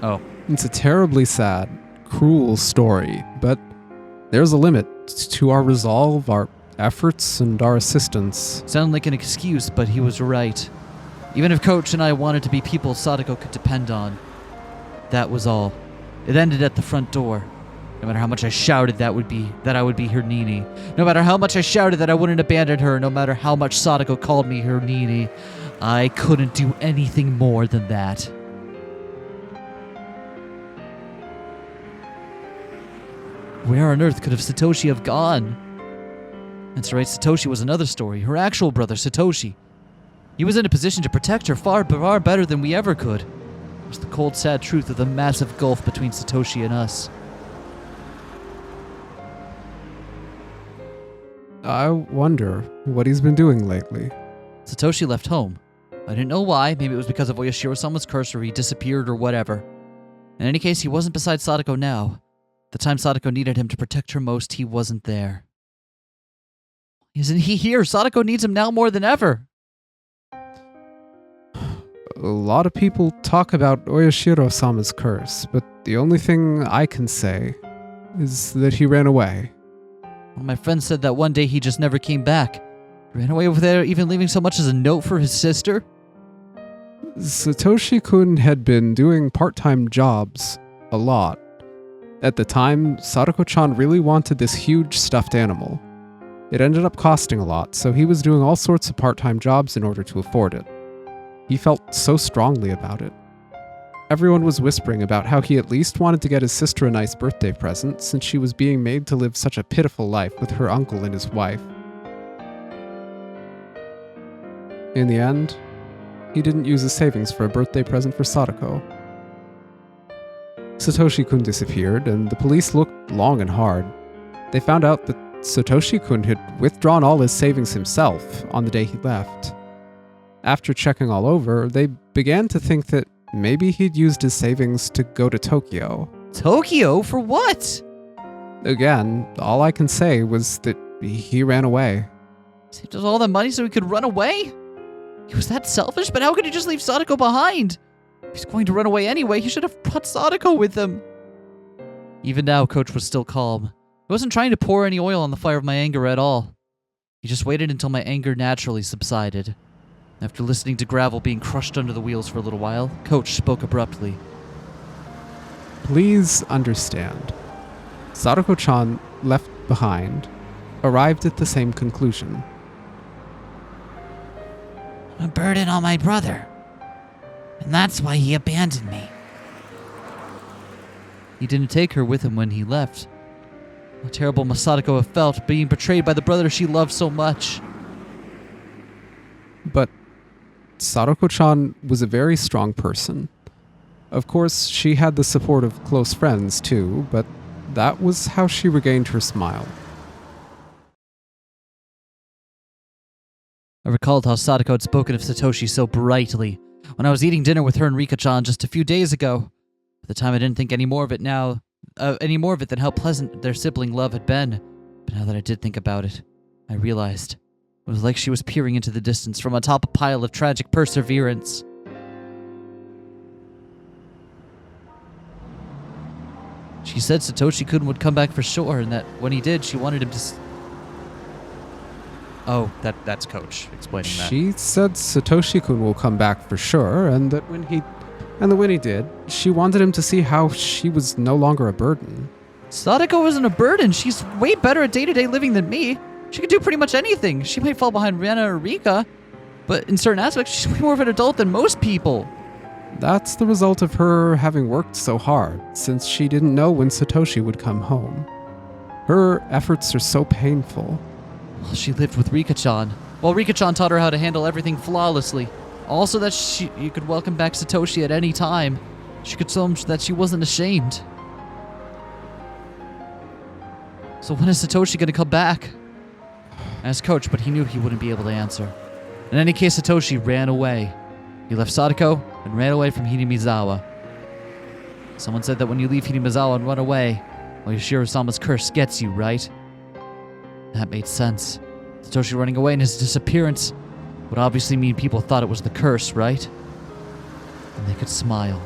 Oh. It's a terribly sad, cruel story, but there's a limit to our resolve, our efforts, and our assistance. Sounded like an excuse, but he was right. Even if Coach and I wanted to be people Sadako could depend on, that was all. It ended at the front door. No matter how much I shouted that I would be her Nini. No matter how much I shouted that I wouldn't abandon her. No matter how much Sadako called me her Nini. I couldn't do anything more than that. Where on earth could have Satoshi have gone? That's right, Satoshi was another story. Her actual brother, Satoshi. He was in a position to protect her far better than we ever could. It was the cold, sad truth of the massive gulf between Satoshi and us. I wonder what he's been doing lately. Satoshi left home. I didn't know why. Maybe it was because of Oyashiro-sama's curse, or he disappeared, or whatever. In any case, he wasn't beside Sadako now. The time Sadako needed him to protect her most, he wasn't there. Isn't he here? Sadako needs him now more than ever. A lot of people talk about Oyashiro-sama's curse, but the only thing I can say is that he ran away. Well, my friend said that one day he just never came back. He ran away without even leaving so much as a note for his sister. Satoshi-kun had been doing part-time jobs a lot. At the time, Sadako-chan really wanted this huge stuffed animal. It ended up costing a lot, so he was doing all sorts of part-time jobs in order to afford it. He felt so strongly about it. Everyone was whispering about how he at least wanted to get his sister a nice birthday present since she was being made to live such a pitiful life with her uncle and his wife. In the end, he didn't use his savings for a birthday present for Sadako. Satoshi-kun disappeared, and the police looked long and hard. They found out that Satoshi-kun had withdrawn all his savings himself on the day he left. After checking all over, they began to think that maybe he'd used his savings to go to Tokyo. Tokyo? For what? Again, all I can say was that he ran away. Saved us all the money so he could run away? He was that selfish, but how could he just leave Sadako behind? If he's going to run away anyway, he should have brought Sadako with him. Even now, Coach was still calm. He wasn't trying to pour any oil on the fire of my anger at all. He just waited until my anger naturally subsided. After listening to gravel being crushed under the wheels for a little while, Coach spoke abruptly. Please understand. Sadako-chan, left behind, arrived at the same conclusion. I'm a burden on my brother. And that's why he abandoned me. He didn't take her with him when he left. How terrible must Sadako have felt, being betrayed by the brother she loved so much. But Sadako-chan was a very strong person. Of course, she had the support of close friends too, but that was how she regained her smile. I recalled how Sadako had spoken of Satoshi so brightly when I was eating dinner with her and Rika-chan just a few days ago. At the time, I didn't think any more of it than how pleasant their sibling love had been. But now that I did think about it, I realized it was like she was peering into the distance from atop a pile of tragic perseverance. She said Satoshi-kun would come back for sure, and that when he did, she wanted him to... Oh, that's Coach explaining that. She said Satoshi-kun will come back for sure, and that when he did, she wanted him to see how she was no longer a burden. Sadako isn't a burden. She's way better at day-to-day living than me. She can do pretty much anything. She might fall behind Rena or Rika, but in certain aspects, she's way more of an adult than most people. That's the result of her having worked so hard, since she didn't know when Satoshi would come home. Her efforts are so painful. Well, she lived with Rika-chan. Well, Rika-chan taught her how to handle everything flawlessly. Also that you could welcome back Satoshi at any time. She could tell him that she wasn't ashamed. So when is Satoshi going to come back? I asked Coach, but he knew he wouldn't be able to answer. In any case, Satoshi ran away. He left Sadako and ran away from Hinamizawa. Someone said that when you leave Hinamizawa and run away, well, Yoshiro-sama's curse gets you, right? That made sense. Satoshi running away and his disappearance would obviously mean people thought it was the curse, right? And they could smile,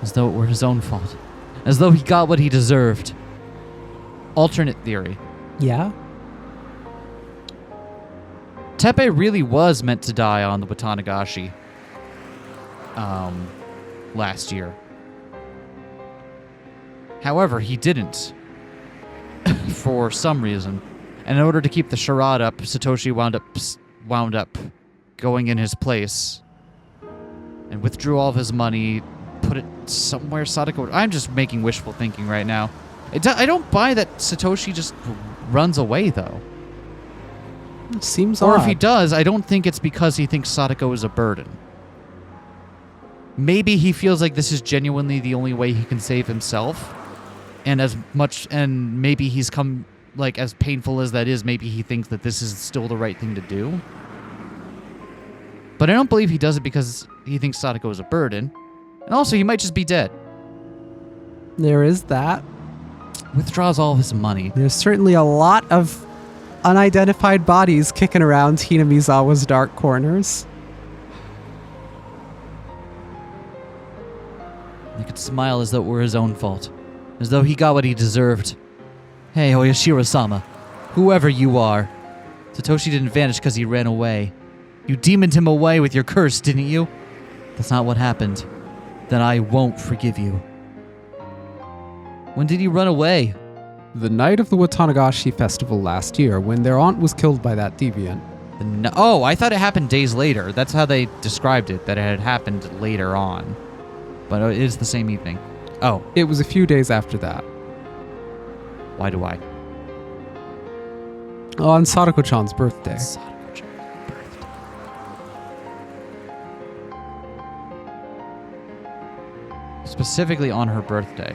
as though it were his own fault, as though he got what he deserved. Alternate theory. Yeah? Teppei really was meant to die on the Watanagashi last year. However, he didn't for some reason. And in order to keep the charade up, Satoshi wound up going in his place and withdrew all of his money, put it somewhere Sadako... I'm just making wishful thinking right now. I don't buy that Satoshi just runs away, though. It seems Or odd. if he does, I don't think it's because he thinks Sadako is a burden. Maybe he feels like this is genuinely the only way he can save himself. And maybe he's come... Like, as painful as that is, maybe he thinks that this is still the right thing to do. But I don't believe he does it because he thinks Sadako is a burden. And also, he might just be dead. There is that. Withdraws all of his money. There's certainly a lot of unidentified bodies kicking around Hinamizawa's dark corners. He could smile as though it were his own fault. As though he got what he deserved. Hey, Oyashiro-sama. Whoever you are. Satoshi didn't vanish because he ran away. You demoned him away with your curse, didn't you? That's not what happened. Then I won't forgive you. When did he run away? The night of the Watanagashi festival last year, when their aunt was killed by that deviant. Oh, I thought it happened days later. That's how they described it, that it had happened later on. But it is the same evening. Oh. It was a few days after that. Why do I? On Sadako-chan's birthday. Sadako-chan's birthday. Specifically on her birthday.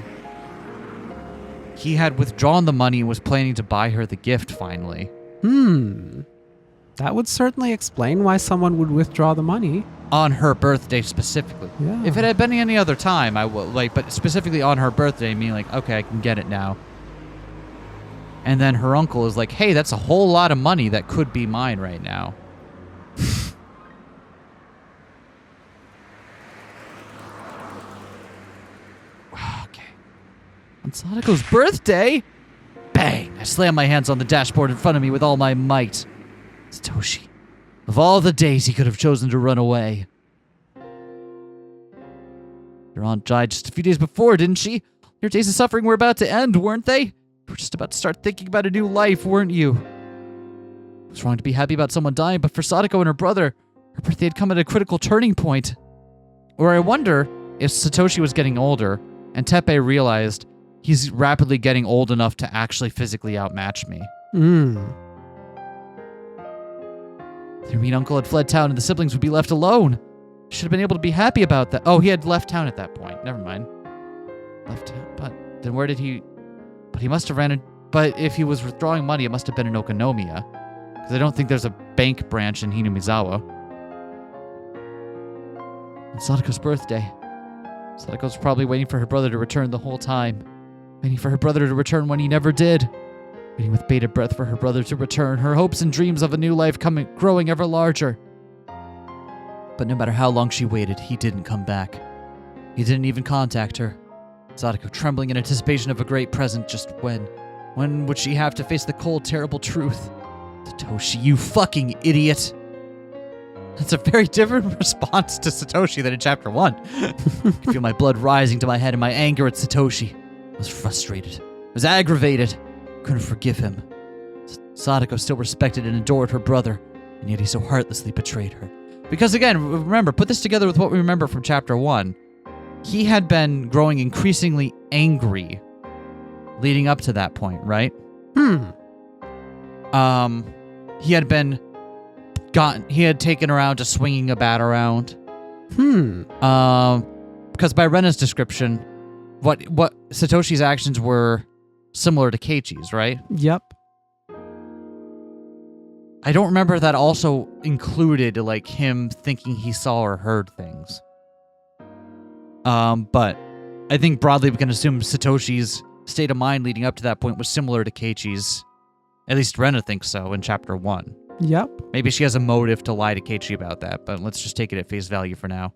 He had withdrawn the money and was planning to buy her the gift finally. That would certainly explain why someone would withdraw the money. On her birthday specifically. Yeah. If it had been any other time, I would but specifically on her birthday, meaning like, okay, I can get it now. And then her uncle is like, hey, that's a whole lot of money that could be mine right now. Okay. On Sadako's birthday? Bang! I slam my hands on the dashboard in front of me with all my might. Satoshi. Of all the days he could have chosen to run away. Your aunt died just a few days before, didn't she? Your days of suffering were about to end, weren't they? You were just about to start thinking about a new life, weren't you? It was wrong to be happy about someone dying, but for Sadako and her brother, her birthday had come at a critical turning point. Or I wonder if Satoshi was getting older, and Teppei realized he's rapidly getting old enough to actually physically outmatch me. Their mean uncle had fled town and the siblings would be left alone. Should have been able to be happy about that. Oh, he had left town at that point. Never mind. Left town, but then where did he... But he must have ran in... But if he was withdrawing money, it must have been in Okonomiya. Because I don't think there's a bank branch in Hinamizawa. It's Sadako's birthday. Sadako's probably waiting for her brother to return the whole time. Waiting for her brother to return when he never did. Waiting with bated breath for her brother to return. Her hopes and dreams of a new life growing ever larger. But no matter how long she waited, he didn't come back. He didn't even contact her. Sadako trembling in anticipation of a great present. Just when? When would she have to face the cold, terrible truth? Satoshi, you fucking idiot. That's a very different response to Satoshi than in Chapter 1. I could feel my blood rising to my head and my anger at Satoshi. I was frustrated. I was aggravated. Couldn't forgive him. Sadako still respected and adored her brother, and yet he so heartlessly betrayed her. Because again, remember, put this together with what we remember from Chapter 1. He had been growing increasingly angry leading up to that point, right? He had taken her out just swinging a bat around. Because by Rena's description, what Satoshi's actions were similar to Keiichi's, right? Yep. I don't remember that also included like him thinking he saw or heard things. But I think broadly we can assume Satoshi's state of mind leading up to that point was similar to Keiichi's. At least Rena thinks so in Chapter 1. Yep. Maybe she has a motive to lie to Keiichi about that, but let's just take it at face value for now.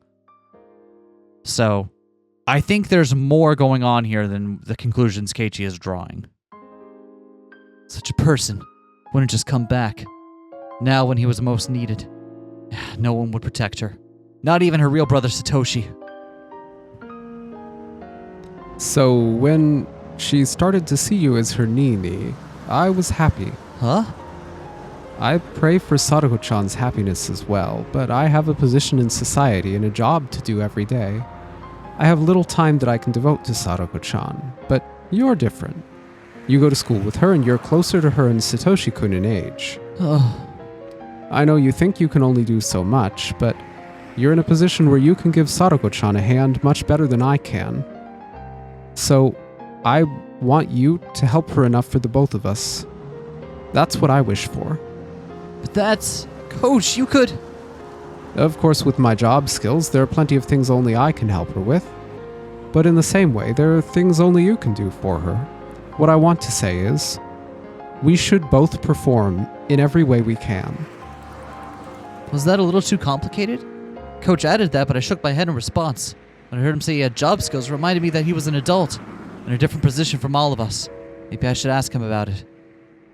So, I think there's more going on here than the conclusions Keiichi is drawing. Such a person wouldn't just come back. Now when he was most needed, no one would protect her. Not even her real brother Satoshi. So when she started to see you as her Nini, I was happy. Huh? I pray for Sadako-chan's happiness as well, but I have a position in society and a job to do every day. I have little time that I can devote to Sadako-chan, but you're different. You go to school with her and you're closer to her and Satoshi-kun in age. I know you think you can only do so much, but you're in a position where you can give Sadako-chan a hand much better than I can. So, I want you to help her enough for the both of us. That's what I wish for. But that's... Coach, you could... Of course, with my job skills, there are plenty of things only I can help her with. But in the same way, there are things only you can do for her. What I want to say is, we should both perform in every way we can. Was that a little too complicated? Coach added that, but I shook my head in response. When I heard him say he had job skills, it reminded me that he was an adult, in a different position from all of us. Maybe I should ask him about it.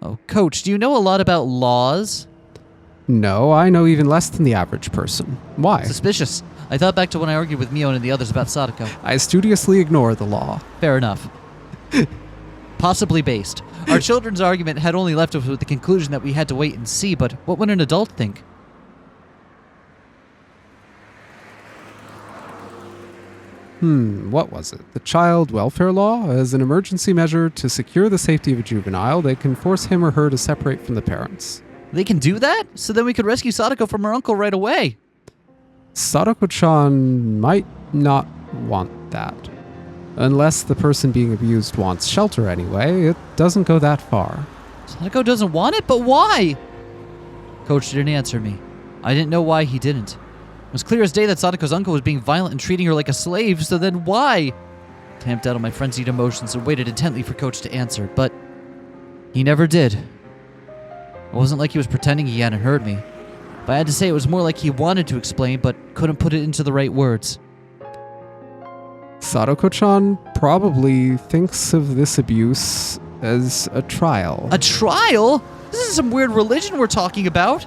Oh, Coach, do you know a lot about laws? No, I know even less than the average person. Why? Suspicious. I thought back to when I argued with Mion and the others about Sadako. I studiously ignore the law. Fair enough. Possibly based. Our children's argument had only left us with the conclusion that we had to wait and see, but what would an adult think? What was it? The child welfare law? As an emergency measure to secure the safety of a juvenile, they can force him or her to separate from the parents. They can do that? So then we could rescue Sadako from her uncle right away. Sadako-chan might not want that. Unless the person being abused wants shelter anyway, it doesn't go that far. Sadako doesn't want it? But why? Coach didn't answer me. I didn't know why he didn't. It was clear as day that Sadako's uncle was being violent and treating her like a slave, so then why? I tamped out on my frenzied emotions and waited intently for Coach to answer, but he never did. It wasn't like he was pretending he hadn't heard me. If I had to say, it was more like he wanted to explain, but couldn't put it into the right words. Sadako-chan probably thinks of this abuse as a trial. A trial? This is some weird religion we're talking about.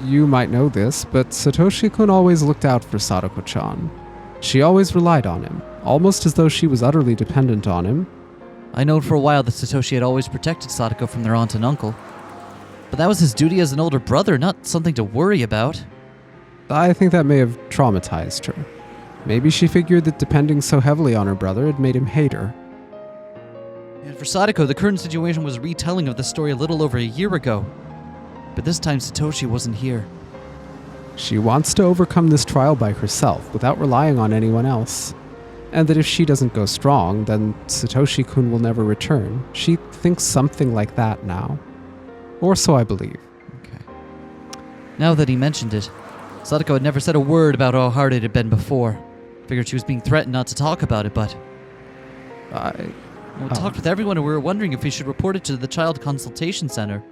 You might know this, but Satoshi-kun always looked out for Sadako-chan. She always relied on him, almost as though she was utterly dependent on him. I known for a while that Satoshi had always protected Sadako from their aunt and uncle. But that was his duty as an older brother, not something to worry about. I think that may have traumatized her. Maybe she figured that depending so heavily on her brother had made him hate her. And for Sadako, the current situation was a retelling of the story a little over a year ago. But this time Satoshi wasn't here. She wants to overcome this trial by herself, without relying on anyone else. And that if she doesn't go strong, then Satoshi-kun will never return. She thinks something like that now. Or so I believe. Okay. Now that he mentioned it, Sadako had never said a word about how hard it had been before. Figured she was being threatened not to talk about it, but... We talked with everyone and we were wondering if we should report it to the Child Consultation Center.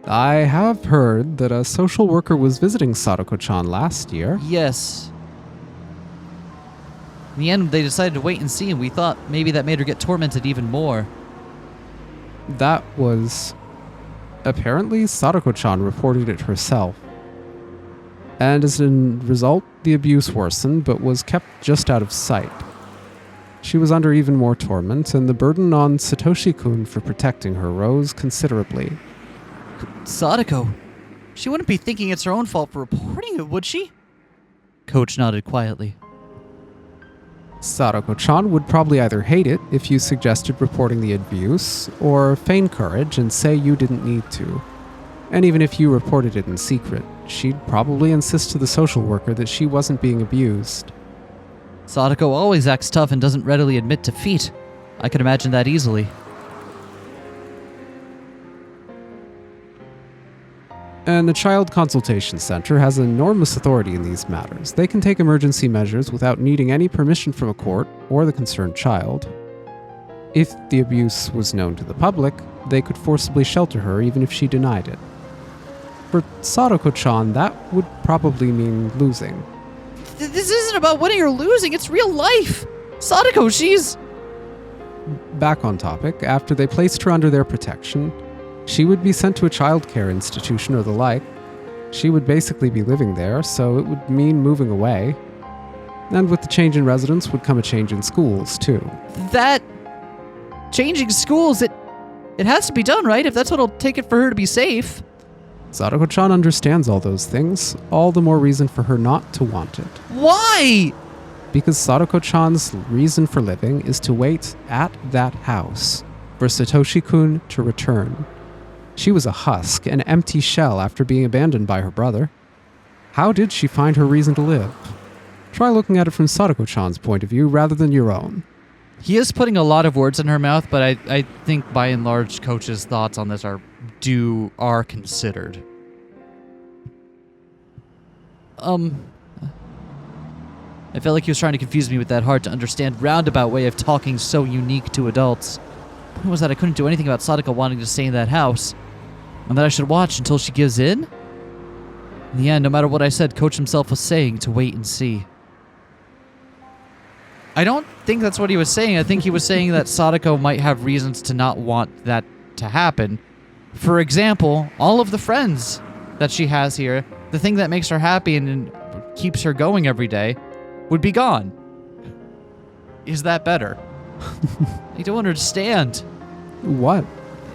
I have heard that a social worker was visiting Sadako-chan last year. Yes. In the end, they decided to wait and see, and we thought maybe that made her get tormented even more. That was... Apparently, Sadako-chan reported it herself. And as a result, the abuse worsened, but was kept just out of sight. She was under even more torment, and the burden on Satoshi-kun for protecting her rose considerably. Sadako, she wouldn't be thinking it's her own fault for reporting it, would she? Coach nodded quietly. Sadako-chan would probably either hate it if you suggested reporting the abuse, or feign courage and say you didn't need to. And even if you reported it in secret, she'd probably insist to the social worker that she wasn't being abused. Sadako always acts tough and doesn't readily admit defeat. I could imagine that easily. And the Child Consultation Center has enormous authority in these matters. They can take emergency measures without needing any permission from a court or the concerned child. If the abuse was known to the public, they could forcibly shelter her even if she denied it. For Sadako-chan, that would probably mean losing. This isn't about winning or losing, it's real life! Sadako, she's... Back on topic, after they placed her under their protection, she would be sent to a childcare institution or the like. She would basically be living there, so it would mean moving away. And with the change in residence would come a change in schools, too. That... changing schools, it has to be done, right? If that's what'll take it for her to be safe. Sadako-chan understands all those things, all the more reason for her not to want it. Why? Because Sadako-chan's reason for living is to wait at that house for Satoshi-kun to return. She was a husk, an empty shell after being abandoned by her brother. How did she find her reason to live? Try looking at it from Sadako-chan's point of view rather than your own. He is putting a lot of words in her mouth, but I think by and large, Coach's thoughts on this are considered. I felt like he was trying to confuse me with that hard to understand roundabout way of talking so unique to adults. What was that I couldn't do anything about Sadako wanting to stay in that house, and that I should watch until she gives in? In the end, no matter what I said, Coach himself was saying to wait and see. I don't think that's what he was saying. I think he was saying that Sadako might have reasons to not want that to happen. For example, all of the friends that she has here, the thing that makes her happy and keeps her going every day, would be gone. Is that better? I don't understand. What?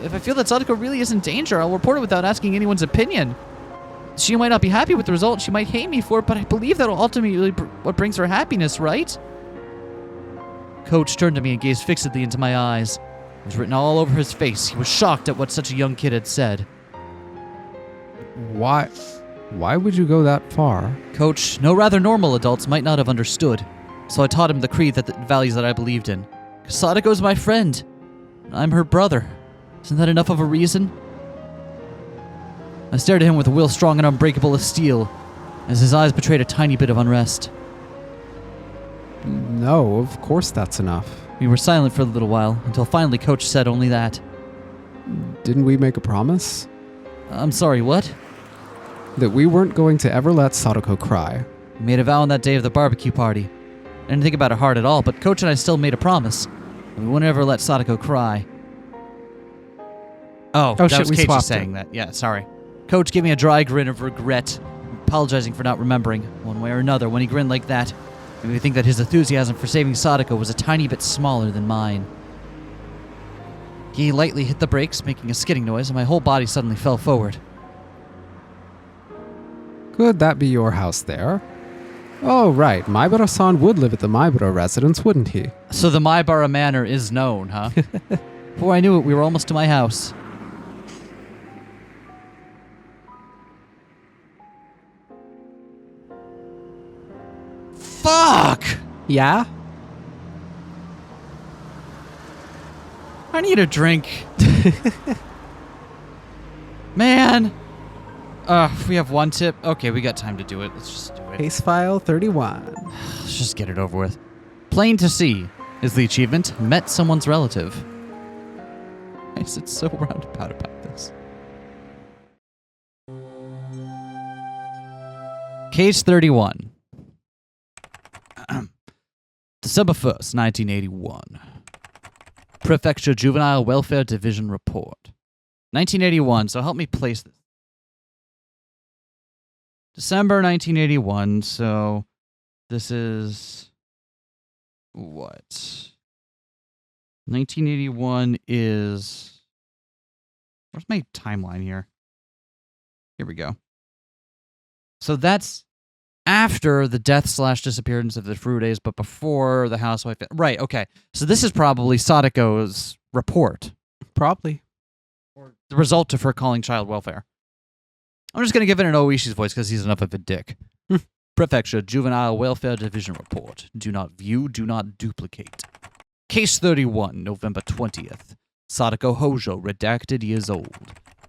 If I feel that Sadako really is in danger, I'll report it without asking anyone's opinion. She might not be happy with the result, she might hate me for it, but I believe that'll ultimately what brings her happiness, right? Coach turned to me and gazed fixedly into my eyes. It was written all over his face. He was shocked at what such a young kid had said. Why would you go that far? Coach, no rather normal adults might not have understood, so I taught him the creed that the values that I believed in. Sadako's my friend. I'm her brother. Isn't that enough of a reason? I stared at him with a will strong and unbreakable as steel, as his eyes betrayed a tiny bit of unrest. No, of course that's enough. We were silent for a little while, until finally Coach said only that. Didn't we make a promise? I'm sorry, what? That we weren't going to ever let Sadako cry. We made a vow on that day of the barbecue party. I didn't think about it hard at all, but Coach and I still made a promise. We wouldn't ever let Sadako cry. Oh that shit, was we Keiichi swapped saying it. that. Yeah, sorry. Coach gave me a dry grin of regret, apologizing for not remembering, one way or another. When he grinned like that, made me think that his enthusiasm for saving Sadako was a tiny bit smaller than mine. He lightly hit the brakes, making a skidding noise, and my whole body suddenly fell forward. Could that be your house there? Oh, right. Maebara-san would live at the Maebara residence, wouldn't he? So the Maebara Manor is known, huh? Before I knew it, we were almost to my house. Fuck! Yeah? I need a drink. Man! We have one tip. Okay, we got time to do it. Let's just do it. Case file 31. Let's just get it over with. Plain to see is the achievement. Met someone's relative. I sit so roundabout about this. Case 31. The December 1st, 1981. Prefecture Juvenile Welfare Division report. 1981, so help me place this. December 1981, so this is what? 1981 is... Where's my timeline here? Here we go. So that's after the death/disappearance of the Furudes, but before the housewife... Right, okay. So this is probably Sadako's report. Probably. Or the result of her calling child welfare. I'm just going to give it an Oishi's voice because he's enough of a dick. Prefecture Juvenile Welfare Division report. Do not view, do not duplicate. Case 31, November 20th. Sadako Hojo, redacted, years old.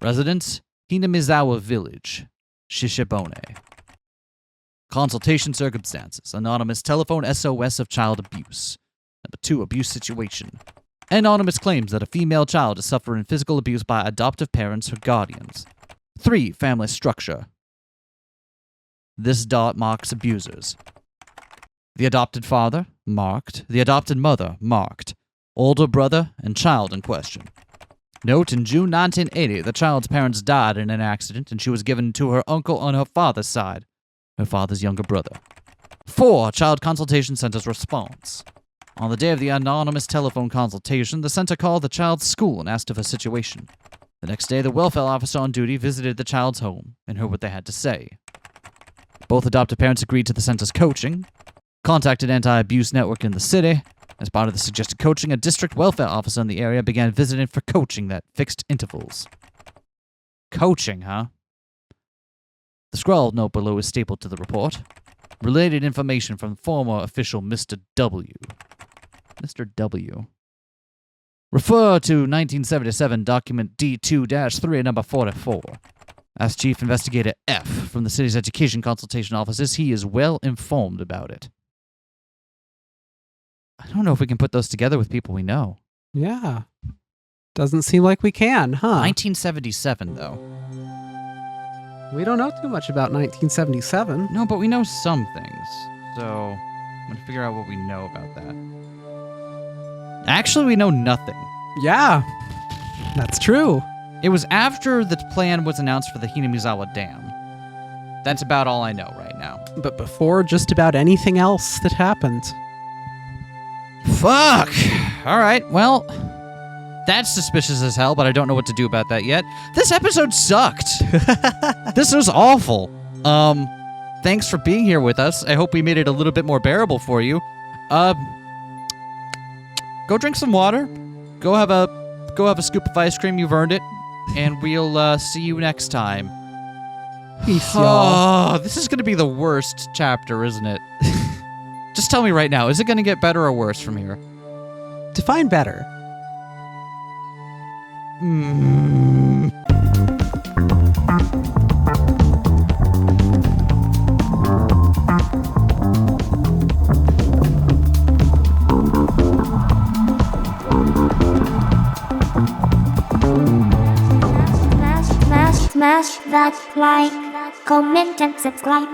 Residence, Hinamizawa Village, Shishibone. Consultation circumstances. Anonymous telephone SOS of child abuse. Number 2, abuse situation. Anonymous claims that a female child is suffering physical abuse by adoptive parents or guardians. 3, family structure. This dot marks abusers. The adopted father, marked. The adopted mother, marked. Older brother and child in question. Note, in June 1980, the child's parents died in an accident and she was given to her uncle on her father's side, her father's younger brother. 4, Child Consultation Center's response. On the day of the anonymous telephone consultation, the center called the child's school and asked of her situation. The next day, the welfare officer on duty visited the child's home and heard what they had to say. Both adoptive parents agreed to the center's coaching, contacted anti-abuse network in the city. As part of the suggested coaching, a district welfare officer in the area began visiting for coaching at fixed intervals. Coaching, huh? The scrawled note below is stapled to the report. Related information from former official Mr. W. Mr. W. Refer to 1977 document D2-3 number 44. As Chief Investigator F from the city's education consultation offices, he is well informed about it. I don't know if we can put those together with people we know. Yeah. Doesn't seem like we can, huh? 1977, though. We don't know too much about 1977. No, but we know some things. So, I'm going to figure out what we know about that. Actually, we know nothing. Yeah. That's true. It was after the plan was announced for the Hinamizawa Dam. That's about all I know right now. But before just about anything else that happened. Fuck! Alright, well, that's suspicious as hell, but I don't know what to do about that yet. This episode sucked! This was awful. Thanks for being here with us. I hope we made it a little bit more bearable for you. Go drink some water. Go have a scoop of ice cream. You've earned it. And we'll see you next time. Peace, y'all. Oh, this is going to be the worst chapter, isn't it? Just tell me right now, is it going to get better or worse from here? Define better. Smash that like, comment and subscribe.